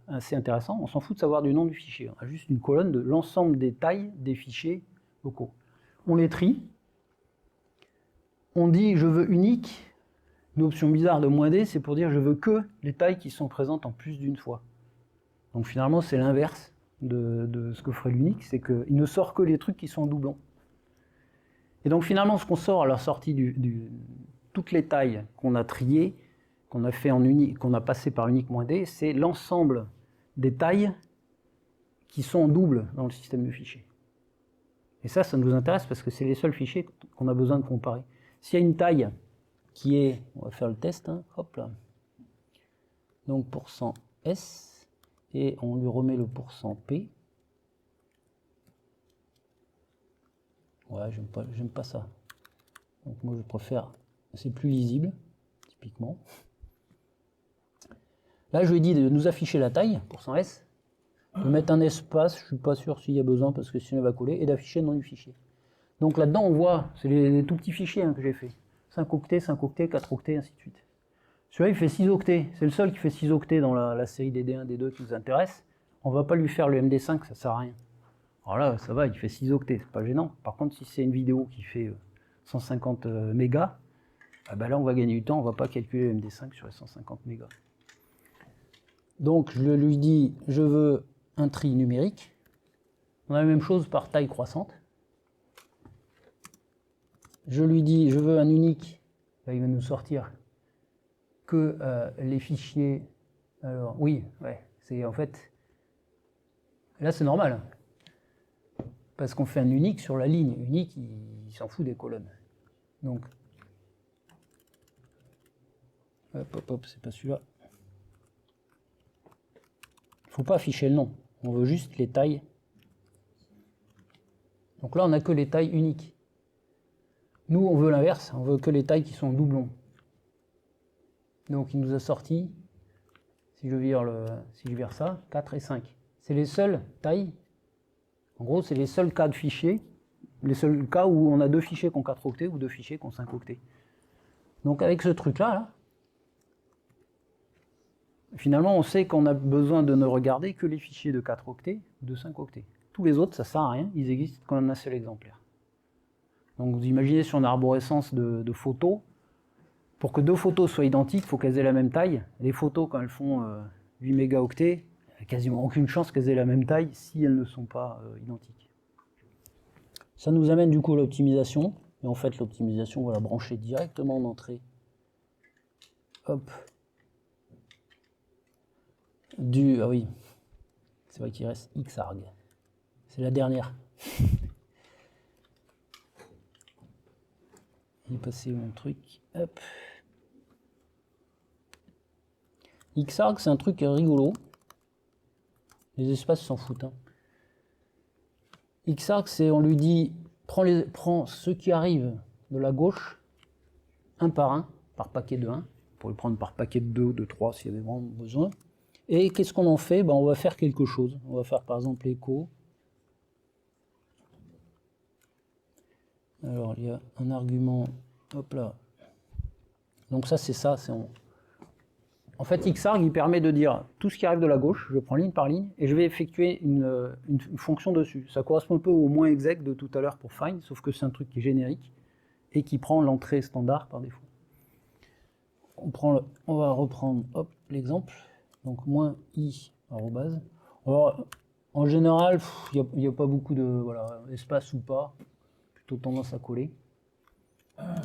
assez intéressant, on s'en fout de savoir du nom du fichier, on a juste une colonne de l'ensemble des tailles des fichiers locaux. On les trie, on dit je veux unique, une option bizarre de -d, c'est pour dire je veux que les tailles qui sont présentes en plus d'une fois. Donc finalement c'est l'inverse de ce que ferait l'unique, c'est qu'il ne sort que les trucs qui sont en doublon. Et donc finalement ce qu'on sort à la sortie toutes les tailles qu'on a triées, qu'on a fait en unique, qu'on a passé par unique -d, c'est l'ensemble des tailles qui sont en double dans le système de fichiers. Et ça nous intéresse parce que c'est les seuls fichiers qu'on a besoin de comparer. S'il y a une taille qui est, on va faire le test, hein, hop là, donc %s, et on lui remet le %p. Ouais, j'aime pas ça. Donc moi je préfère, c'est plus lisible, typiquement. Là je lui ai dit de nous afficher la taille, %s, de mettre un espace, je suis pas sûr s'il y a besoin parce que sinon il va coller, et d'afficher le nom du fichier. Donc là-dedans on voit, c'est les tout petits fichiers hein, que j'ai fait. 5 octets, 5 octets, 4 octets, ainsi de suite. Celui-là il fait 6 octets, c'est le seul qui fait 6 octets dans la série des D1, D2 qui nous intéresse. On va pas lui faire le MD5, ça sert à rien. Alors là, ça va, il fait 6 octets, c'est pas gênant. Par contre, si c'est une vidéo qui fait 150 mégas, là on va gagner du temps, on va pas calculer le MD5 sur les 150 mégas. Donc je lui dis, je veux un tri numérique. On a la même chose par taille croissante. Je lui dis, je veux un unique. Là, il va nous sortir que les fichiers. Alors oui, ouais, c'est en fait. Là, c'est normal. Parce qu'on fait un unique sur la ligne. Unique, il s'en fout des colonnes. Donc, hop, c'est pas celui-là. Il ne faut pas afficher le nom. On veut juste les tailles. Donc là, on n'a que les tailles uniques. Nous, on veut l'inverse. On veut que les tailles qui sont doublons. Donc, il nous a sorti, si je vire ça, 4 et 5. C'est les seules tailles. En gros, c'est les seuls cas de fichiers, les seuls cas où on a deux fichiers qui ont 4 octets ou deux fichiers qui ont 5 octets. Donc avec ce truc-là, finalement, on sait qu'on a besoin de ne regarder que les fichiers de 4 octets ou de 5 octets. Tous les autres, ça ne sert à rien, ils existent quand on a un seul exemplaire. Donc vous imaginez sur une arborescence de photos, pour que deux photos soient identiques, il faut qu'elles aient la même taille. Les photos, quand elles font 8 mégaoctets, il n'y a quasiment aucune chance qu'elles aient la même taille si elles ne sont pas identiques. Ça nous amène du coup à l'optimisation. Et en fait, l'optimisation, on va la brancher directement en entrée. Hop. Ah oui, c'est vrai qu'il reste Xarg. C'est la dernière. Il est passé mon truc. Hop. Xarg, c'est un truc rigolo. Les espaces s'en foutent. Hein. Xarg, c'est, on lui dit, prends ceux qui arrivent de la gauche, un par paquet de 1. On pourrait le prendre par paquet de 2 ou de 3 s'il y avait vraiment besoin. Et qu'est-ce qu'on en fait? On va faire quelque chose. On va faire par exemple écho. Alors il y a un argument, hop là. Donc ça c'est ça. En fait Xarg il permet de dire tout ce qui arrive de la gauche, je prends ligne par ligne, et je vais effectuer une fonction dessus. Ça correspond un peu au moins exec de tout à l'heure pour find, sauf que c'est un truc qui est générique et qui prend l'entrée standard par défaut. On va reprendre l'exemple. Donc moins i arrobase. Alors, en général, il n'y a pas beaucoup de espace ou pas. Plutôt tendance à coller. Ah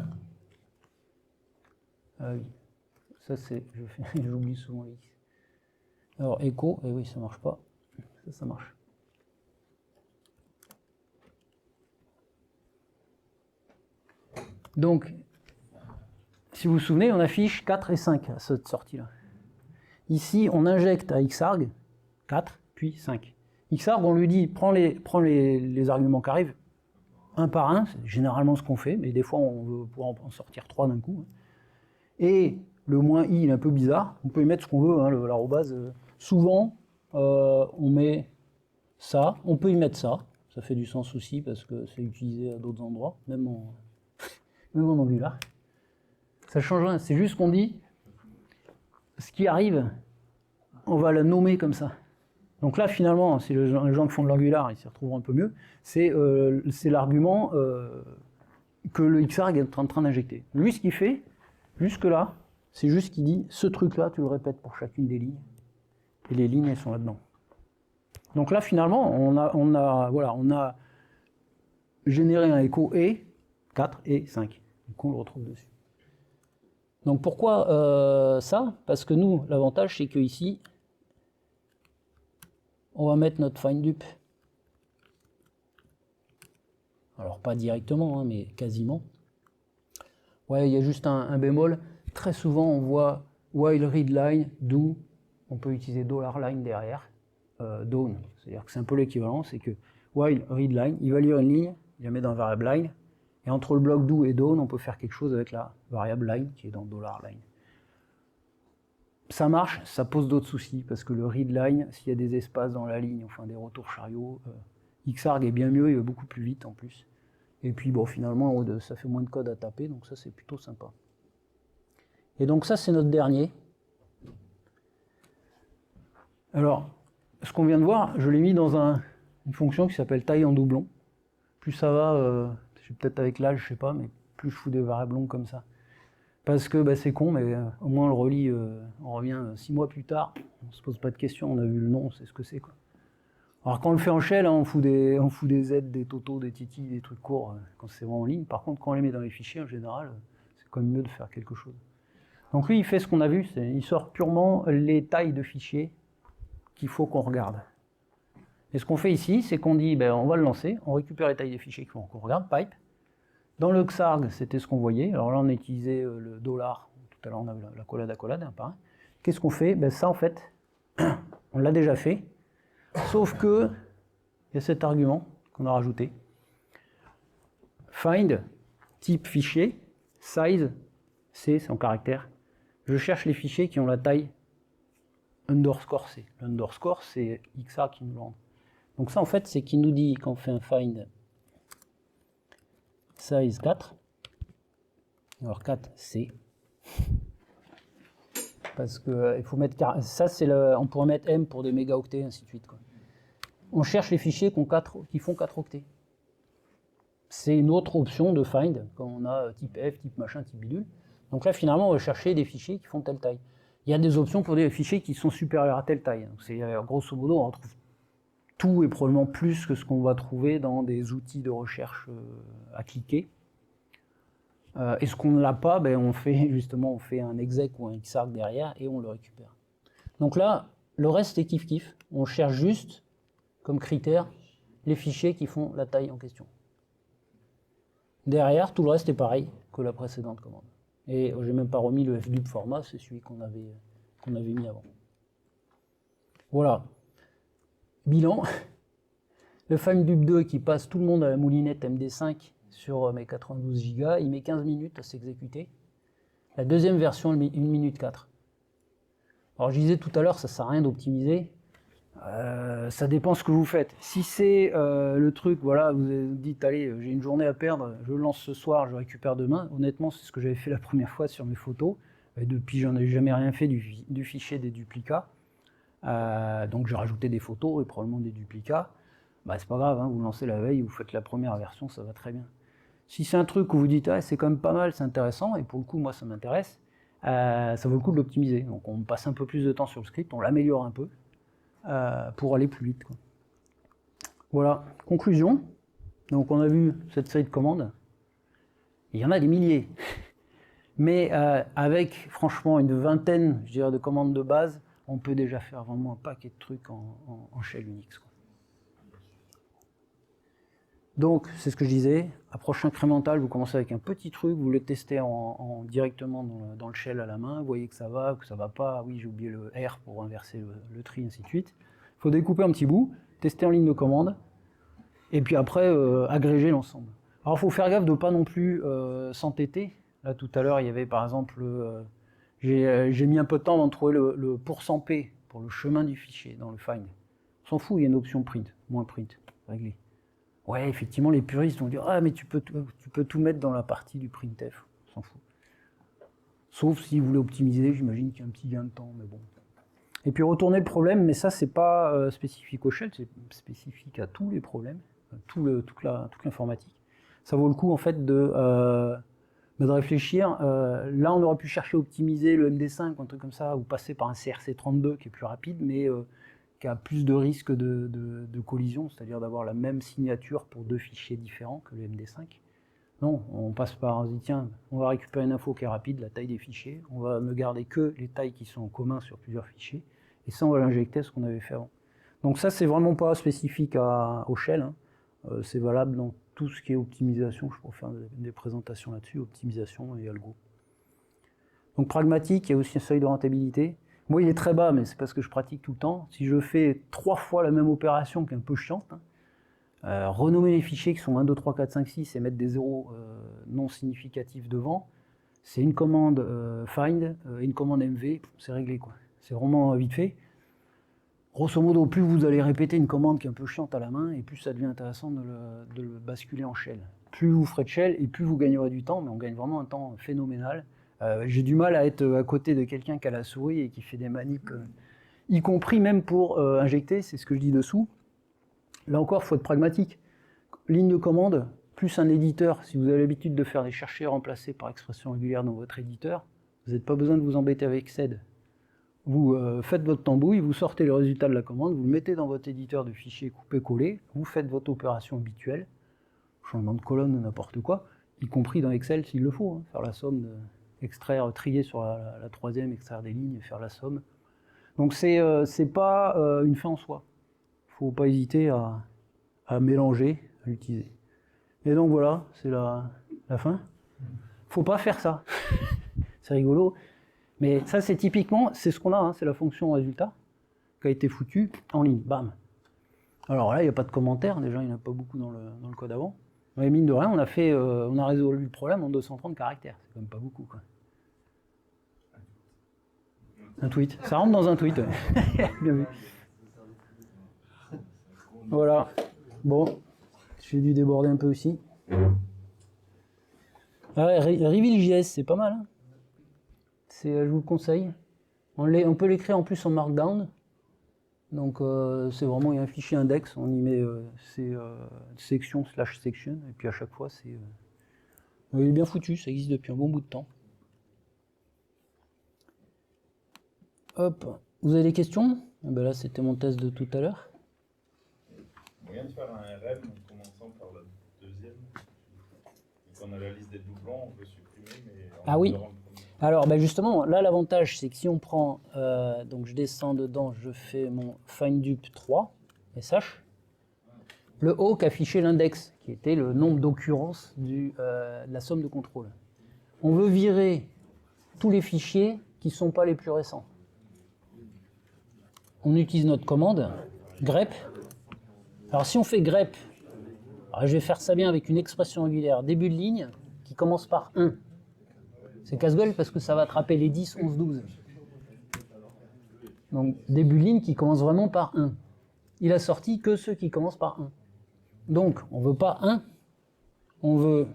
oui. Ça c'est. J'oublie souvent x. Alors écho, et oui, ça marche pas. Ça marche. Donc, si vous vous souvenez, on affiche 4 et 5 à cette sortie-là. Ici, on injecte à Xarg 4, puis 5. Xarg, on lui dit, prends les arguments qui arrivent, un par un, c'est généralement ce qu'on fait, mais des fois, on veut pouvoir en sortir 3 d'un coup. Et le moins i, il est un peu bizarre, on peut y mettre ce qu'on veut, hein, l'arrobase. Souvent, on met ça, on peut y mettre ça fait du sens aussi, parce que c'est utilisé à d'autres endroits, même en Angular. Ça change rien, c'est juste qu'on dit, ce qui arrive, on va la nommer comme ça. Donc là, finalement, si les gens qui font de l'Angular, ils s'y retrouveront un peu mieux, c'est l'argument que le Xarg est en train d'injecter. Lui, ce qu'il fait, jusque-là, c'est juste qu'il dit, ce truc-là, tu le répètes pour chacune des lignes, et les lignes, elles sont là-dedans. Donc là, finalement, on a généré un écho et 4 et 5. Du coup, on le retrouve dessus. Donc pourquoi ça? Parce que nous, l'avantage, c'est qu'ici, on va mettre notre findUp. Alors pas directement, hein, mais quasiment. Ouais, il y a juste un bémol. Très souvent, on voit while readline, do. On peut utiliser $line derrière. Down. C'est-à-dire que c'est un peu l'équivalent. C'est que while readline, il va lire une ligne, il la met dans un variable line. Et entre le bloc do et down, on peut faire quelque chose avec la variable line qui est dans $line. Ça marche, ça pose d'autres soucis, parce que le readline, s'il y a des espaces dans la ligne, enfin des retours chariots, Xarg est bien mieux, il va beaucoup plus vite en plus. Et puis bon, finalement, ça fait moins de code à taper, donc ça c'est plutôt sympa. Et donc ça c'est notre dernier. Alors, ce qu'on vient de voir, je l'ai mis dans une fonction qui s'appelle taille en doublon. Plus ça va, peut-être avec l'âge, je sais pas, mais plus je fous des variables longues comme ça. Parce que c'est con, mais au moins on le relit, on revient 6 mois plus tard, on se pose pas de questions, on a vu le nom, on sait ce que c'est, quoi. Alors quand on le fait en shell, hein, on fout des Z, des totos, des titis, des trucs courts, quand c'est vraiment en ligne. Par contre, quand on les met dans les fichiers, en général, c'est quand même mieux de faire quelque chose. Donc lui, il fait ce qu'on a vu, il sort purement les tailles de fichiers qu'il faut qu'on regarde. Et ce qu'on fait ici, c'est qu'on dit, on va le lancer, on récupère les tailles des fichiers qu'il faut qu'on regarde, pipe. Dans le Xarg, c'était ce qu'on voyait. Alors là, on a utilisé le dollar. Tout à l'heure, on avait la accolade, un par un. Qu'est-ce qu'on fait? Ça, en fait, on l'a déjà fait. Sauf que, il y a cet argument qu'on a rajouté. Find, type fichier, size, c'est en caractère. Je cherche les fichiers qui ont la taille underscore C. L'underscore, c'est Xarg qui nous le rend. Donc ça, en fait, c'est qu'il nous dit, quand on fait un find size 4, alors 4 C, parce que il faut mettre, ça c'est on pourrait mettre M pour des mégaoctets, ainsi de suite, quoi. On cherche les fichiers qui font 4 octets. C'est une autre option de find, quand on a type F, type machin, type bidule. Donc là, finalement, on va chercher des fichiers qui font telle taille. il y a des options pour des fichiers qui sont supérieurs à telle taille. Donc c'est grosso modo, on retrouve tout et probablement plus que ce qu'on va trouver dans des outils de recherche à cliquer. Et ce qu'on ne l'a pas, ben on fait un exec ou un xarg derrière et on le récupère. Donc là, le reste est kiff-kiff. On cherche juste comme critère les fichiers qui font la taille en question. Derrière, tout le reste est pareil que la précédente commande. Et j'ai même pas remis le fdub format, c'est celui qu'on avait mis avant. Voilà. Bilan. Le FineDub 2 qui passe tout le monde à la moulinette MD5 sur mes 92 Go, il met 15 minutes à s'exécuter. La deuxième version, elle met 1 minute 4. Alors je disais tout à l'heure, ça sert à rien d'optimiser. Ça dépend ce que vous faites. Si c'est le truc, voilà, vous dites, allez, j'ai une journée à perdre, je lance ce soir, je récupère demain. Honnêtement, c'est ce que j'avais fait la première fois sur mes photos. Et depuis, j'en ai jamais rien fait du fichier des duplicats. Donc j'ai rajouté des photos et probablement des duplicats. Bah, c'est pas grave, hein, vous lancez la veille, vous faites la première version, ça va très bien. Si c'est un truc où vous dites, ah, c'est quand même pas mal, c'est intéressant, et pour le coup, moi, ça m'intéresse, ça vaut le coup de l'optimiser. Donc on passe un peu plus de temps sur le script, on l'améliore un peu pour aller plus vite, quoi. Voilà, conclusion. Donc on a vu cette série de commandes. Il y en a des milliers. Mais avec, franchement, une vingtaine, je dirais, de commandes de base, on peut déjà faire vraiment un paquet de trucs en shell Unix, quoi. Donc, c'est ce que je disais, approche incrémentale, vous commencez avec un petit truc, vous le testez directement dans le shell à la main, vous voyez que ça va pas, oui j'ai oublié le R pour inverser le tri, ainsi de suite. Il faut découper un petit bout, tester en ligne de commande, et puis après agréger l'ensemble. Alors il faut faire gaffe de ne pas non plus s'entêter. Là tout à l'heure il y avait par exemple, j'ai mis un peu de temps avant de trouver le %p pour le chemin du fichier dans le find. On s'en fout, il y a une option print, moins print, réglé. Ouais, effectivement, les puristes vont dire « Ah, mais tu peux tout mettre dans la partie du printf. » On s'en fout. Sauf si vous voulez optimiser, j'imagine qu'il y a un petit gain de temps, mais bon. Et puis retourner le problème, mais ça, c'est pas spécifique au shell, c'est spécifique à tous les problèmes, toute l'informatique. Ça vaut le coup, en fait, de réfléchir. Là, on aurait pu chercher à optimiser le MD5, un truc comme ça, ou passer par un CRC32 qui est plus rapide, mais qui a plus de risques de collision, c'est-à-dire d'avoir la même signature pour deux fichiers différents que le MD5. Non, on passe par, on se dit tiens, on va récupérer une info qui est rapide, la taille des fichiers, on va ne garder que les tailles qui sont en commun sur plusieurs fichiers, et ça on va l'injecter à ce qu'on avait fait avant. Donc ça c'est vraiment pas spécifique au shell, hein. C'est valable dans tout ce qui est optimisation, je pourrais faire des présentations là-dessus, optimisation et algo. Donc pragmatique, il y a aussi un seuil de rentabilité. Moi, il est très bas, mais c'est parce que je pratique tout le temps. Si je fais 3 fois la même opération qui est un peu chiante, hein, renommer les fichiers qui sont 1, 2, 3, 4, 5, 6 et mettre des zéros non significatifs devant, c'est une commande find et une commande mv, c'est réglé, quoi. C'est vraiment vite fait. Grosso modo, plus vous allez répéter une commande qui est un peu chiante à la main, et plus ça devient intéressant de le basculer en shell. Plus vous ferez de shell, et plus vous gagnerez du temps, mais on gagne vraiment un temps phénoménal. J'ai du mal à être à côté de quelqu'un qui a la souris et qui fait des manips, y compris même pour injecter, c'est ce que je dis dessous. Là encore, il faut être pragmatique. Ligne de commande, plus un éditeur. Si vous avez l'habitude de faire des chercheurs remplacés par expression régulière dans votre éditeur, vous n'avez pas besoin de vous embêter avec sed. Vous faites votre tambouille, vous sortez le résultat de la commande, vous le mettez dans votre éditeur de fichiers coupé-collé, vous faites votre opération habituelle, changement de colonne ou n'importe quoi, y compris dans Excel s'il le faut, hein, faire la somme, extraire, trier sur la troisième, extraire des lignes et faire la somme. Donc c'est pas une fin en soi. Il ne faut pas hésiter à mélanger, à l'utiliser. Et donc voilà, c'est la fin. Faut pas faire ça. C'est rigolo. Mais ça, c'est typiquement, c'est ce qu'on a, hein, c'est la fonction résultat qui a été foutue en ligne. Bam. Alors là, il n'y a pas de commentaire, déjà, il n'y en a pas beaucoup dans le code avant. Mais mine de rien, on a résolu le problème en 230 caractères. C'est quand même pas beaucoup, quoi. Un tweet. Ça rentre dans un tweet, ouais. Bien vu. Voilà. Bon, j'ai dû déborder un peu aussi. Ah ouais, Reveal.js, c'est pas mal, hein. Je vous le conseille. On peut l'écrire en plus en Markdown. Donc c'est vraiment, il y a un fichier index, on y met section / section, et puis à chaque fois c'est... il est bien foutu, ça existe depuis un bon bout de temps. Hop, vous avez des questions? Ah ben là, c'était mon test de tout à l'heure. Moyen de faire un RM en commençant par la deuxième. Donc on a la liste des doublons, on peut supprimer, mais Ah oui. Alors ben justement, là l'avantage c'est que si on prend, donc je descends dedans, je fais mon findUp 3, SH, le awk affichait l'index, qui était le nombre d'occurrences de la somme de contrôle. On veut virer tous les fichiers qui ne sont pas les plus récents. On utilise notre commande, grep. Alors si on fait grep, alors je vais faire ça bien avec une expression régulière, début de ligne, qui commence par 1. C'est casse-gueule parce que ça va attraper les 10, 11, 12. Donc début de ligne qui commence vraiment par 1. Il a sorti que ceux qui commencent par 1. Donc on ne veut pas 1, on veut...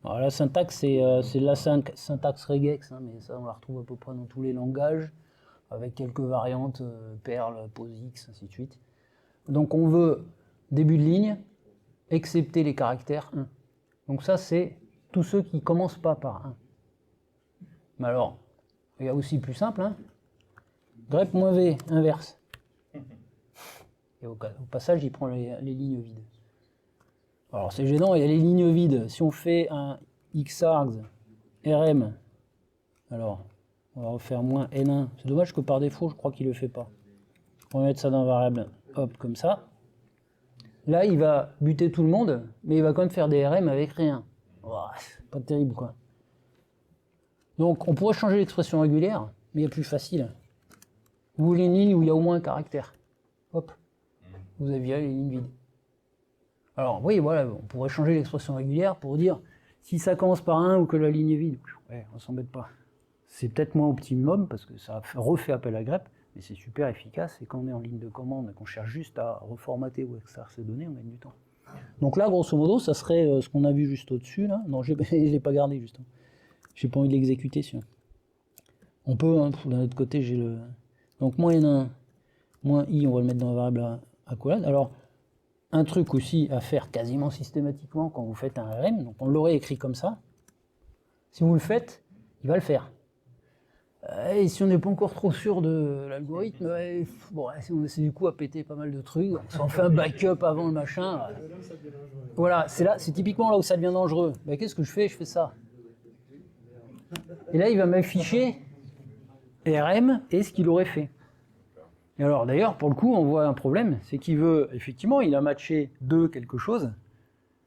Alors la syntaxe c'est la syntaxe regex, hein, mais ça on la retrouve à peu près dans tous les langages, avec quelques variantes, Perl, POSIX, ainsi de suite. Donc on veut début de ligne, excepté les caractères 1. Donc ça c'est tous ceux qui ne commencent pas par 1. Mais alors, il y a aussi plus simple, hein. grep-v, inverse. Et au passage, il prend les lignes vides. Alors c'est gênant, il y a les lignes vides. Si on fait un xargs rm, alors on va refaire moins n1. C'est dommage que par défaut, je crois qu'il ne le fait pas. On va mettre ça dans la variable, hop, comme ça. Là, il va buter tout le monde, mais il va quand même faire des rm avec rien. Oh, pas terrible, quoi. Donc, on pourrait changer l'expression régulière, mais il y a plus facile. Vous voulez une ligne où il y a au moins un caractère. Hop, vous avez viré les lignes vides. Alors, oui, voilà, on pourrait changer l'expression régulière pour dire si ça commence par 1 ou que la ligne est vide. Ouais, on s'embête pas. C'est peut-être moins optimum parce que ça refait appel à grep, mais c'est super efficace. Et quand on est en ligne de commande et qu'on cherche juste à reformater ou extraire ces données, on gagne du temps. Donc là, grosso modo, ça serait ce qu'on a vu juste au-dessus. Là. Non, je ne l'ai pas gardé, justement. J'ai pas envie de l'exécuter, celui-là. On peut, hein, d'un autre côté, j'ai le... Donc, moins n1, moins i, on va le mettre dans la variable accolade. Alors, un truc aussi à faire quasiment systématiquement quand vous faites un rm, donc on l'aurait écrit comme ça. Si vous le faites, il va le faire. Et si on n'est pas encore trop sûr de l'algorithme, bon, c'est du coup à péter pas mal de trucs. Si on fait un backup avant le machin... Voilà, c'est typiquement là où ça devient dangereux. Ben, qu'est-ce que je fais? Je fais ça. Et là, il va m'afficher RM et ce qu'il aurait fait. Et alors, d'ailleurs, pour le coup, on voit un problème, c'est qu'il veut, effectivement, il a matché 2 quelque chose,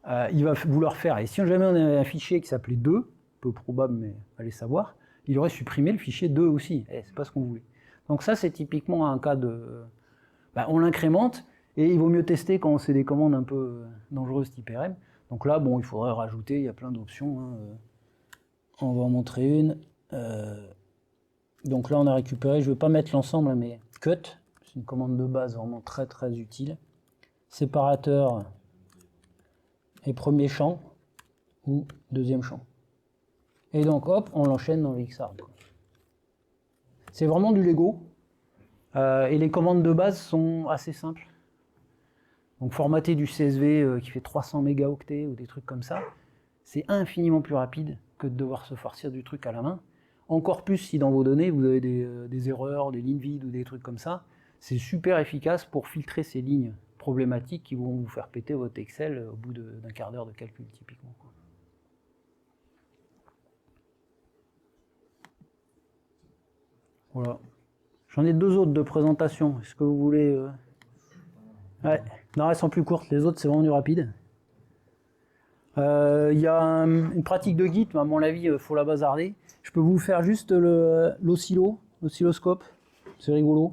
il va vouloir faire, et si jamais on avait un fichier qui s'appelait 2, peu probable, mais allez savoir, il aurait supprimé le fichier 2 aussi, et c'est pas ce qu'on voulait. Donc ça, c'est typiquement un cas de... on l'incrémente, et il vaut mieux tester quand c'est des commandes un peu dangereuses type RM. Donc là, bon, il faudrait rajouter, il y a plein d'options, hein, on va en montrer une. Donc là, on a récupéré, je ne vais pas mettre l'ensemble, mais cut, c'est une commande de base vraiment très très utile. Séparateur et premier champ ou deuxième champ. Et donc hop, on l'enchaîne dans le xarg. C'est vraiment du Lego. Et les commandes de base sont assez simples. Donc formater du CSV qui fait 300 mégaoctets ou des trucs comme ça, c'est infiniment plus rapide que de devoir se farcir du truc à la main. Encore plus si dans vos données, vous avez des erreurs, des lignes vides ou des trucs comme ça. C'est super efficace pour filtrer ces lignes problématiques qui vont vous faire péter votre Excel au bout d'un quart d'heure de calcul, typiquement. Voilà. J'en ai 2 autres de présentation. Est-ce que vous voulez... Ouais, non, elles sont plus courtes. Les autres, c'est vraiment du rapide. Il y a une pratique de Git, mais à mon avis, il faut la bazarder. Je peux vous faire juste l'oscilloscope, c'est rigolo.